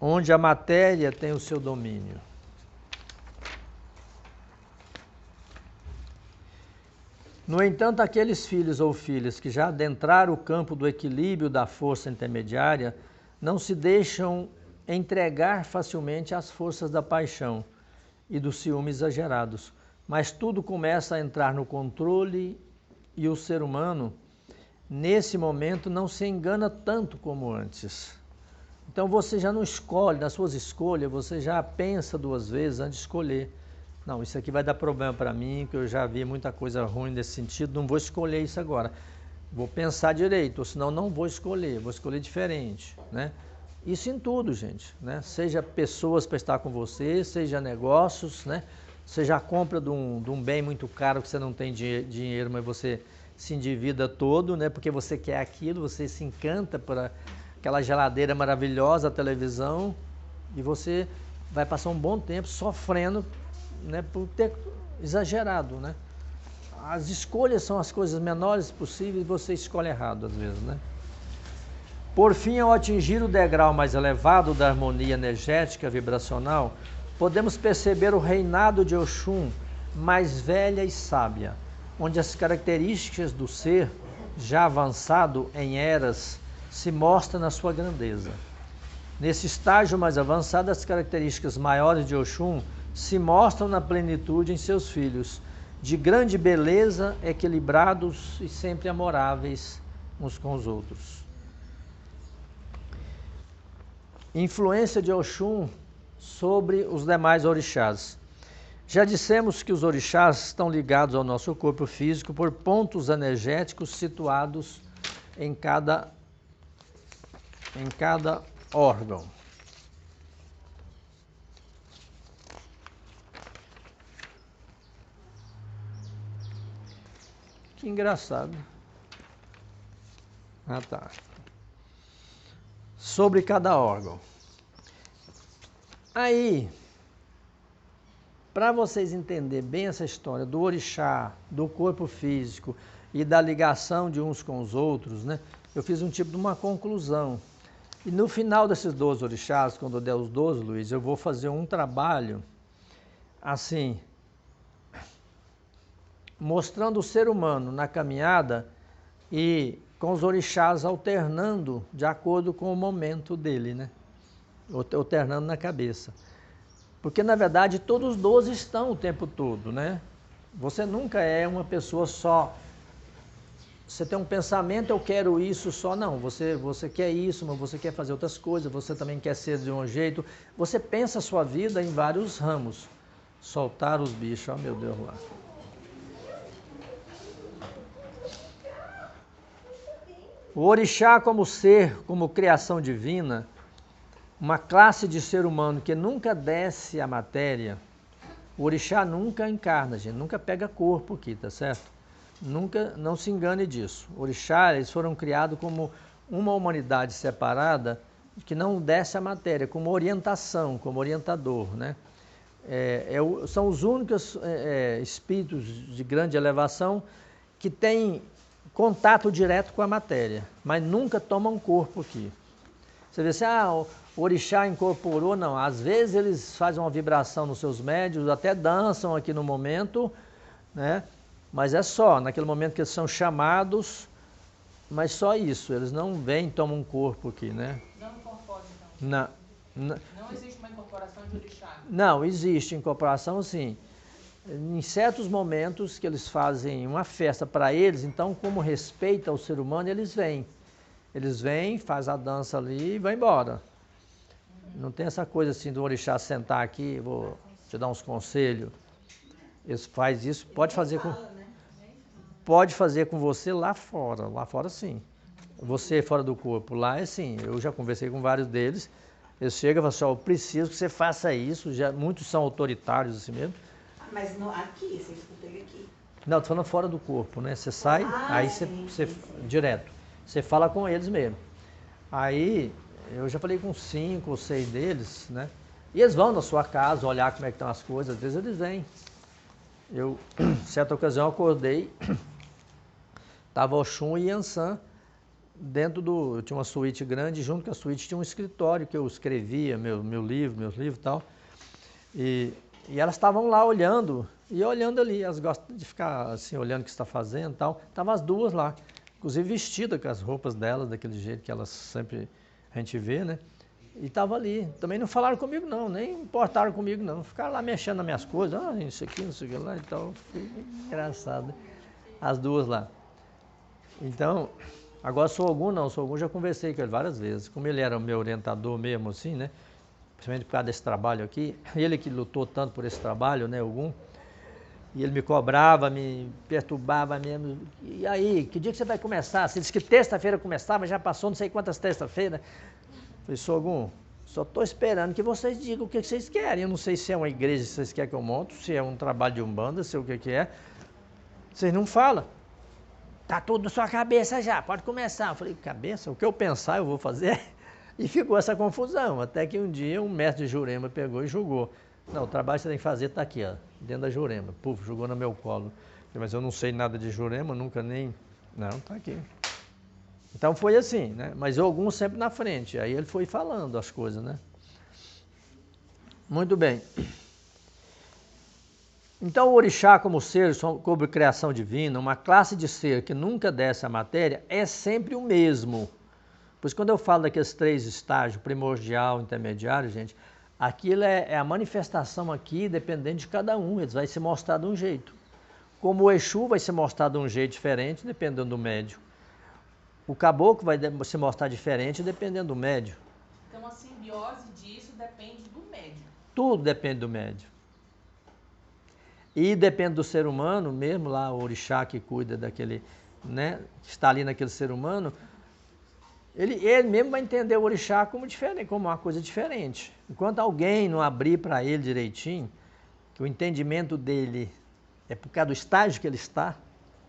onde a matéria tem o seu domínio. No entanto, aqueles filhos ou filhas que já adentraram o campo do equilíbrio da força intermediária não se deixam entregar facilmente às forças da paixão e do ciúme exagerados, mas tudo começa a entrar no controle e o ser humano, nesse momento, não se engana tanto como antes. Então você já não escolhe, nas suas escolhas, você já pensa duas vezes antes de escolher. Não, isso aqui vai dar problema para mim, que eu já vi muita coisa ruim nesse sentido, não vou escolher isso agora. Vou pensar direito, ou senão não vou escolher diferente, né? Isso em tudo, gente, né? Seja pessoas para estar com você, seja negócios, né? Seja a compra de um bem muito caro que você não tem dinheiro, mas você se endivida todo, né? Porque você quer aquilo, você se encanta por aquela geladeira maravilhosa, a televisão, e você vai passar um bom tempo sofrendo, né? Por ter exagerado, né? As escolhas são as coisas menores possíveis e você escolhe errado às vezes, né? Por fim, ao atingir o degrau mais elevado da harmonia energética vibracional, podemos perceber o reinado de Oxum mais velha e sábia, onde as características do ser, já avançado em eras, se mostram na sua grandeza. Nesse estágio mais avançado, as características maiores de Oxum se mostram na plenitude em seus filhos, de grande beleza, equilibrados e sempre amoráveis uns com os outros. Influência de Oxum sobre os demais orixás. Já dissemos que os orixás estão ligados ao nosso corpo físico por pontos energéticos situados em cada órgão. Que engraçado. Ah, tá. Sobre cada órgão. Aí, para vocês entenderem bem essa história do orixá, do corpo físico e da ligação de uns com os outros, né? Eu fiz um tipo de uma conclusão. E no final desses 12 orixás, quando eu der os 12, Luiz, eu vou fazer um trabalho, assim, mostrando o ser humano na caminhada e com os orixás alternando de acordo com o momento dele, né? Alternando na cabeça. Porque, na verdade, todos os 12 estão o tempo todo, né? Você nunca é uma pessoa só. Você tem um pensamento, eu quero isso só. Não, você quer isso, mas você quer fazer outras coisas, você também quer ser de um jeito. Você pensa a sua vida em vários ramos. Soltar os bichos, ó meu Deus lá. O orixá como ser, como criação divina, uma classe de ser humano que nunca desce a matéria, o orixá nunca encarna, gente, nunca pega corpo aqui, tá certo? Nunca, não se engane disso. O orixá, eles foram criados como uma humanidade separada que não desce a matéria, como orientação, como orientador, né? São os únicos espíritos de grande elevação que têm contato direto com a matéria, mas nunca tomam corpo aqui. Você vê assim, o orixá incorporou, não. Às vezes eles fazem uma vibração nos seus médios, até dançam aqui no momento, né? Mas é só, naquele momento que eles são chamados, mas só isso, eles não vêm e tomam um corpo aqui, né? Não incorpora, então? Não existe uma incorporação de orixá? Não, existe incorporação, sim. Em certos momentos que eles fazem uma festa para eles, então, como respeito ao ser humano, eles vêm. Eles vêm, fazem a dança ali e vão embora. Não tem essa coisa assim do orixá sentar aqui, vou te dar uns conselhos. Eles fazem isso, pode fazer com você lá fora sim. Você fora do corpo, lá é sim. Eu já conversei com vários deles, eles chegam e falam assim, eu preciso que você faça isso, muitos são autoritários assim mesmo. Mas aqui, você escuta ele aqui. Não, estou falando fora do corpo, né? Você sai, aí você direto. Você fala com eles mesmo. Aí, eu já falei com 5 ou 6 deles, né? E eles vão na sua casa olhar como é que estão as coisas, às vezes eles vêm. Eu, certa ocasião, acordei, estava Oxum e Yansan dentro eu tinha uma suíte grande, junto com a suíte tinha um escritório que eu escrevia, meus livros e tal. E elas estavam lá olhando, e olhando ali, elas gostam de ficar assim, olhando o que está fazendo e tal. Estavam as duas lá, inclusive vestidas com as roupas delas, daquele jeito que elas sempre, a gente vê, né? E estavam ali, também não falaram comigo não, nem importaram comigo não. Ficaram lá mexendo nas minhas coisas, isso aqui, não sei o que lá e tal. Engraçado, né? As duas lá. Então, agora Sogum já conversei com ele várias vezes. Como ele era o meu orientador mesmo assim, né? Principalmente por causa desse trabalho aqui, ele que lutou tanto por esse trabalho, né, Ogum, e ele me cobrava, me perturbava mesmo. E aí, que dia que você vai começar? Você disse que terça-feira começava, já passou não sei quantas terça-feiras. Falei, Sogum, só estou esperando que vocês digam o que vocês querem. Eu não sei se é uma igreja que vocês querem que eu monte, se é um trabalho de umbanda, se é o que é. Vocês não falam. Tá tudo na sua cabeça já, pode começar. Eu falei, cabeça? O que eu pensar eu vou fazer? E ficou essa confusão, até que um dia um mestre de Jurema pegou e julgou. Não, o trabalho que você tem que fazer está aqui, ó, dentro da Jurema. Puf, jogou no meu colo. Mas eu não sei nada de Jurema, nunca nem... Não, está aqui. Então foi assim, né? Mas Ogum sempre na frente. Aí ele foi falando as coisas, né? Muito bem. Então, o orixá como ser, como criação divina, uma classe de ser que nunca desce a matéria, é sempre o mesmo. Pois quando eu falo daqueles 3 estágios, primordial, intermediário, gente, aquilo é a manifestação aqui, dependendo de cada um, eles vai se mostrar de um jeito. Como o Exu vai se mostrar de um jeito diferente, dependendo do médium. O caboclo vai se mostrar diferente, dependendo do médium. Então a simbiose disso depende do médium. Tudo depende do médium. E depende do ser humano, mesmo lá o orixá que cuida daquele, né, que está ali naquele ser humano, ele mesmo vai entender o orixá como diferente, como uma coisa diferente. Enquanto alguém não abrir para ele direitinho, que o entendimento dele é por causa do estágio que ele está.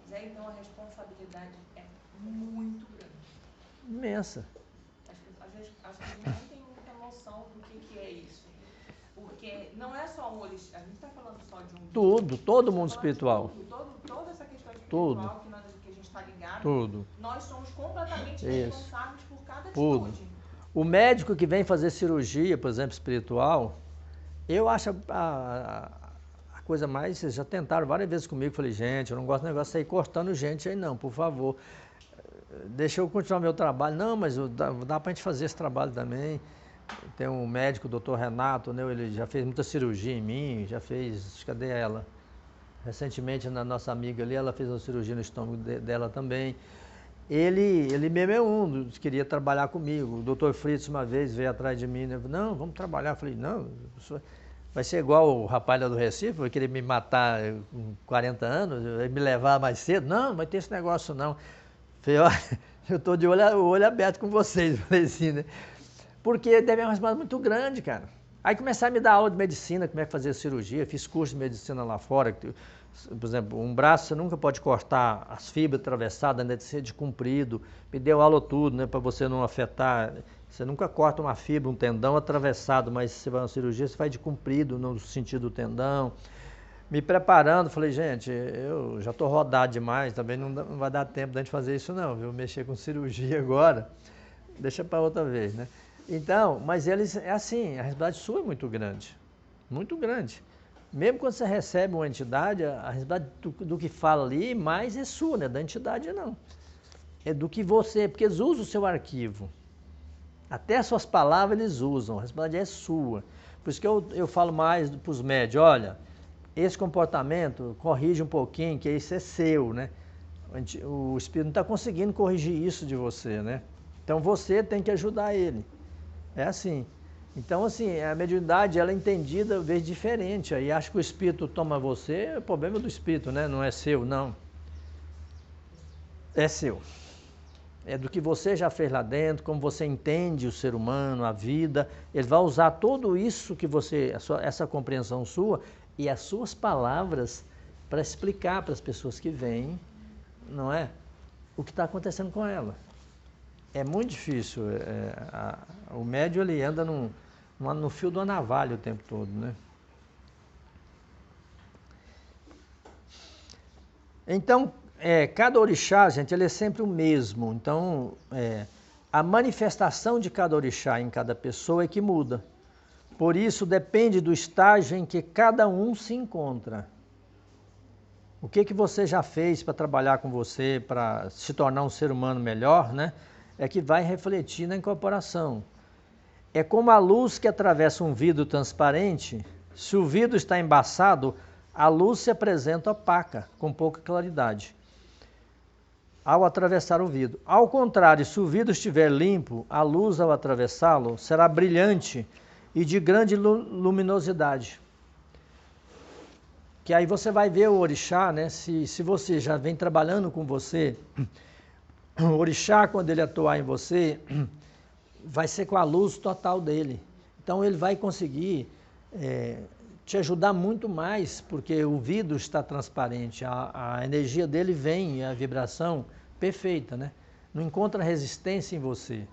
Zé, então a responsabilidade é muito grande. Imensa. Às vezes as pessoas não têm muita noção do que é isso. Porque não é só um orixá, a gente está falando só de um... Tudo, todo mundo espiritual. Toda essa questão espiritual que a gente está ligado, tudo. Nós somos completamente responsáveis por cada tudo. atitude. O médico que vem fazer cirurgia, por exemplo, espiritual, eu acho a coisa mais... Vocês já tentaram várias vezes comigo, falei, gente, eu não gosto do negócio de sair cortando gente aí não, por favor. Deixa eu continuar meu trabalho. Não, mas dá para a gente fazer esse trabalho também. Tem um médico, o doutor Renato, né, ele já fez muita cirurgia em mim, já fez... Cadê ela? Recentemente, na nossa amiga ali, ela fez uma cirurgia no estômago dela também. Ele mesmo é um dos que queria trabalhar comigo. O doutor Fritz uma vez veio atrás de mim, né? Não, vamos trabalhar. Eu falei, não, vai ser igual o rapaz lá do Recife, vai querer me matar com 40 anos, vai me levar mais cedo. Não, não vai ter esse negócio não. Eu falei, ó, eu estou de olho aberto com vocês, falei assim, né? Porque deve uma responsabilidade muito grande, cara. Aí começaram a me dar aula de medicina, como é que fazer cirurgia, fiz curso de medicina lá fora. Por exemplo, um braço você nunca pode cortar as fibras atravessadas, deve ser de comprido. Me deu aula tudo, né, para você não afetar. Você nunca corta uma fibra, um tendão atravessado, mas se você vai na cirurgia, você faz de comprido, no sentido do tendão. Me preparando, falei, gente, eu já estou rodado demais, também não vai dar tempo da gente fazer isso não, viu? Mexer com cirurgia agora, deixa para outra vez, né? Então, mas eles, é assim, a responsabilidade sua é muito grande, muito grande. Mesmo quando você recebe uma entidade, a responsabilidade do que fala ali, mais é sua, não é da entidade não. É do que você, porque eles usam o seu arquivo. Até as suas palavras eles usam, a responsabilidade é sua. Por isso que eu falo mais para os médios, olha, esse comportamento, corrige um pouquinho, que isso é seu, né? O espírito não está conseguindo corrigir isso de você, né? Então você tem que ajudar ele. É assim. Então, assim, a mediunidade, ela é entendida às vezes diferente. Aí acho que o espírito toma você, é o problema do espírito, né? Não é seu, não. É seu. É do que você já fez lá dentro, como você entende o ser humano, a vida. Ele vai usar tudo isso que você, essa compreensão sua e as suas palavras para explicar para as pessoas que vêm, não é? O que está acontecendo com ela. É muito difícil. O médium ele anda no fio de uma navalha o tempo todo, né? Então, cada orixá, gente, ele é sempre o mesmo. Então, a manifestação de cada orixá em cada pessoa é que muda. Por isso, depende do estágio em que cada um se encontra. O que você já fez para trabalhar com você, para se tornar um ser humano melhor, né? É que vai refletir na incorporação. É como a luz que atravessa um vidro transparente. Se o vidro está embaçado, a luz se apresenta opaca, com pouca claridade, ao atravessar o vidro. Ao contrário, se o vidro estiver limpo, a luz ao atravessá-lo será brilhante e de grande luminosidade. Que aí você vai ver o orixá, né? Se você já vem trabalhando com você, o orixá, quando ele atuar em você, vai ser com a luz total dele. Então ele vai conseguir te ajudar muito mais, porque o vidro está transparente, a energia dele vem, a vibração perfeita, né? Não encontra resistência em você.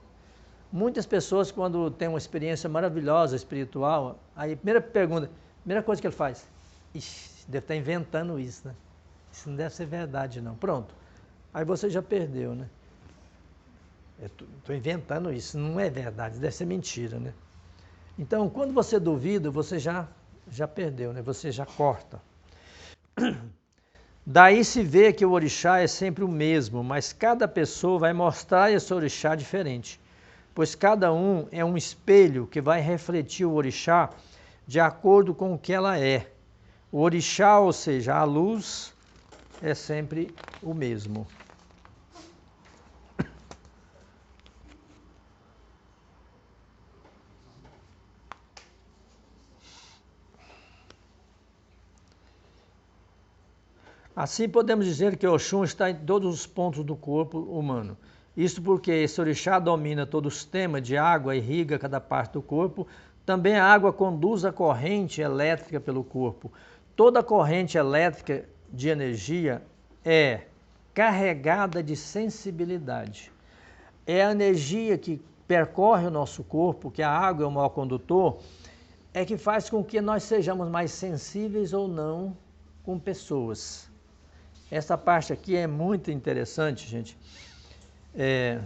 Muitas pessoas, quando têm uma experiência maravilhosa, espiritual, aí primeira coisa que ele faz, ixi, deve estar inventando isso, né? Isso não deve ser verdade, não. Pronto. Aí você já perdeu, né? Estou inventando isso, não é verdade, deve ser mentira, né? Então, quando você duvida, você já perdeu, né? Você já corta. Daí se vê que o orixá é sempre o mesmo, mas cada pessoa vai mostrar esse orixá diferente, pois cada um é um espelho que vai refletir o orixá de acordo com o que ela é. O orixá, ou seja, a luz, é sempre o mesmo. Assim podemos dizer que Oxum está em todos os pontos do corpo humano. Isso porque esse orixá domina todo o sistema de água, irriga cada parte do corpo. Também a água conduz a corrente elétrica pelo corpo. Toda corrente elétrica de energia é carregada de sensibilidade. É a energia que percorre o nosso corpo, que a água é o maior condutor, é que faz com que nós sejamos mais sensíveis ou não com pessoas. Essa parte aqui é muito interessante, gente. É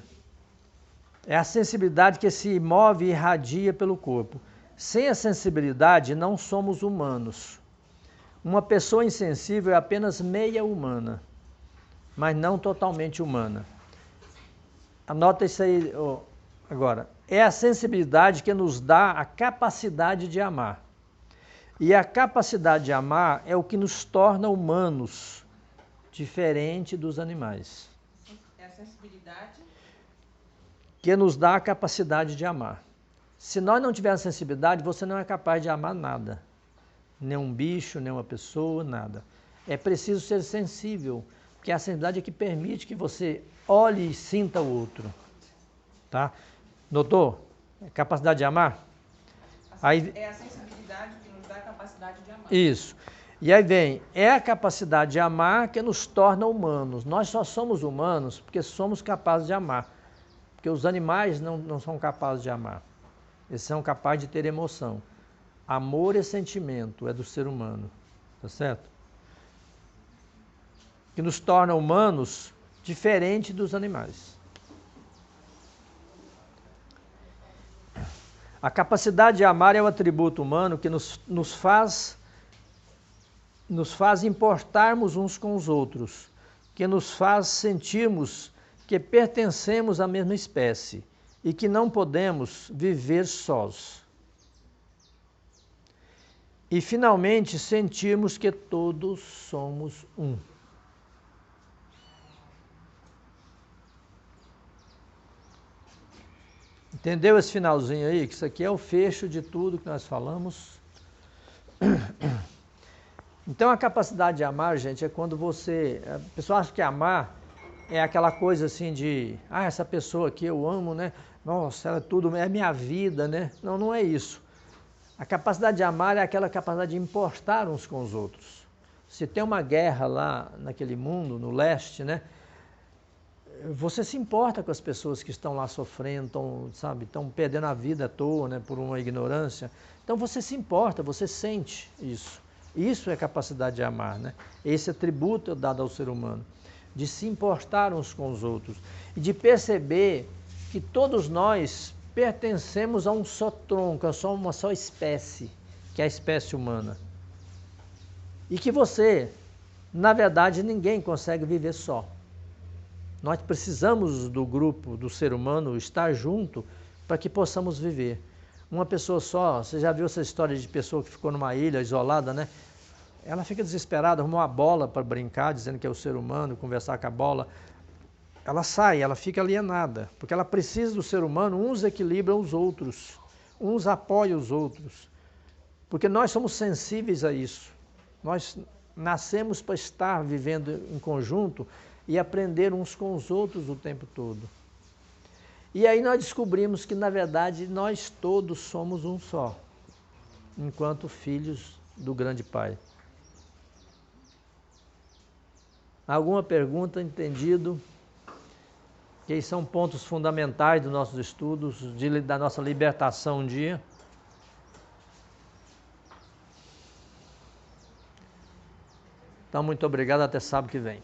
a sensibilidade que se move e irradia pelo corpo. Sem a sensibilidade, não somos humanos. Uma pessoa insensível é apenas meia humana, mas não totalmente humana. Anota isso aí agora. É a sensibilidade que nos dá a capacidade de amar. E a capacidade de amar é o que nos torna humanos, diferente dos animais. É a sensibilidade que nos dá a capacidade de amar. Se nós não tivermos sensibilidade, você não é capaz de amar nada. Nem um bicho, nem uma pessoa, nada. É preciso ser sensível, porque a sensibilidade é que permite que você olhe e sinta o outro. Tá? Notou? Capacidade de amar? Aí, é a sensibilidade que nos dá a capacidade de amar. Isso. E aí vem, é a capacidade de amar que nos torna humanos. Nós só somos humanos porque somos capazes de amar. Porque os animais não são capazes de amar. Eles são capazes de ter emoção. Amor é sentimento, é do ser humano. Tá certo? Que nos torna humanos diferente dos animais. A capacidade de amar é o atributo humano que nos faz importarmos uns com os outros, que nos faz sentirmos que pertencemos à mesma espécie e que não podemos viver sós. E, finalmente, sentirmos que todos somos um. Entendeu esse finalzinho aí? Que isso aqui é o fecho de tudo que nós falamos. Então, a capacidade de amar, gente, é quando você... A pessoa acha que amar é aquela coisa assim de... Ah, essa pessoa aqui eu amo, né? Nossa, ela é tudo, é minha vida, né? Não, não é isso. A capacidade de amar é aquela capacidade de importar uns com os outros. Se tem uma guerra lá naquele mundo, no leste, né? Você se importa com as pessoas que estão lá sofrendo, estão perdendo a vida à toa, né? Por uma ignorância. Então, você se importa, você sente isso. Isso é capacidade de amar, né? Esse atributo é dado ao ser humano, de se importar uns com os outros e de perceber que todos nós pertencemos a um só tronco, a uma só espécie, que é a espécie humana. E que você, na verdade, ninguém consegue viver só. Nós precisamos do grupo, do ser humano, estar junto para que possamos viver. Uma pessoa só, você já viu essa história de pessoa que ficou numa ilha isolada, né? Ela fica desesperada, arruma uma bola para brincar, dizendo que é o ser humano, conversar com a bola. Ela sai, ela fica alienada, porque ela precisa do ser humano, uns equilibram os outros, uns apoiam os outros. Porque nós somos sensíveis a isso. Nós nascemos para estar vivendo em conjunto e aprender uns com os outros o tempo todo. E aí nós descobrimos que, na verdade, nós todos somos um só, enquanto filhos do grande Pai. Alguma pergunta? Entendido? Que são pontos fundamentais dos nossos estudos, da nossa libertação um dia. Então, muito obrigado, até sábado que vem.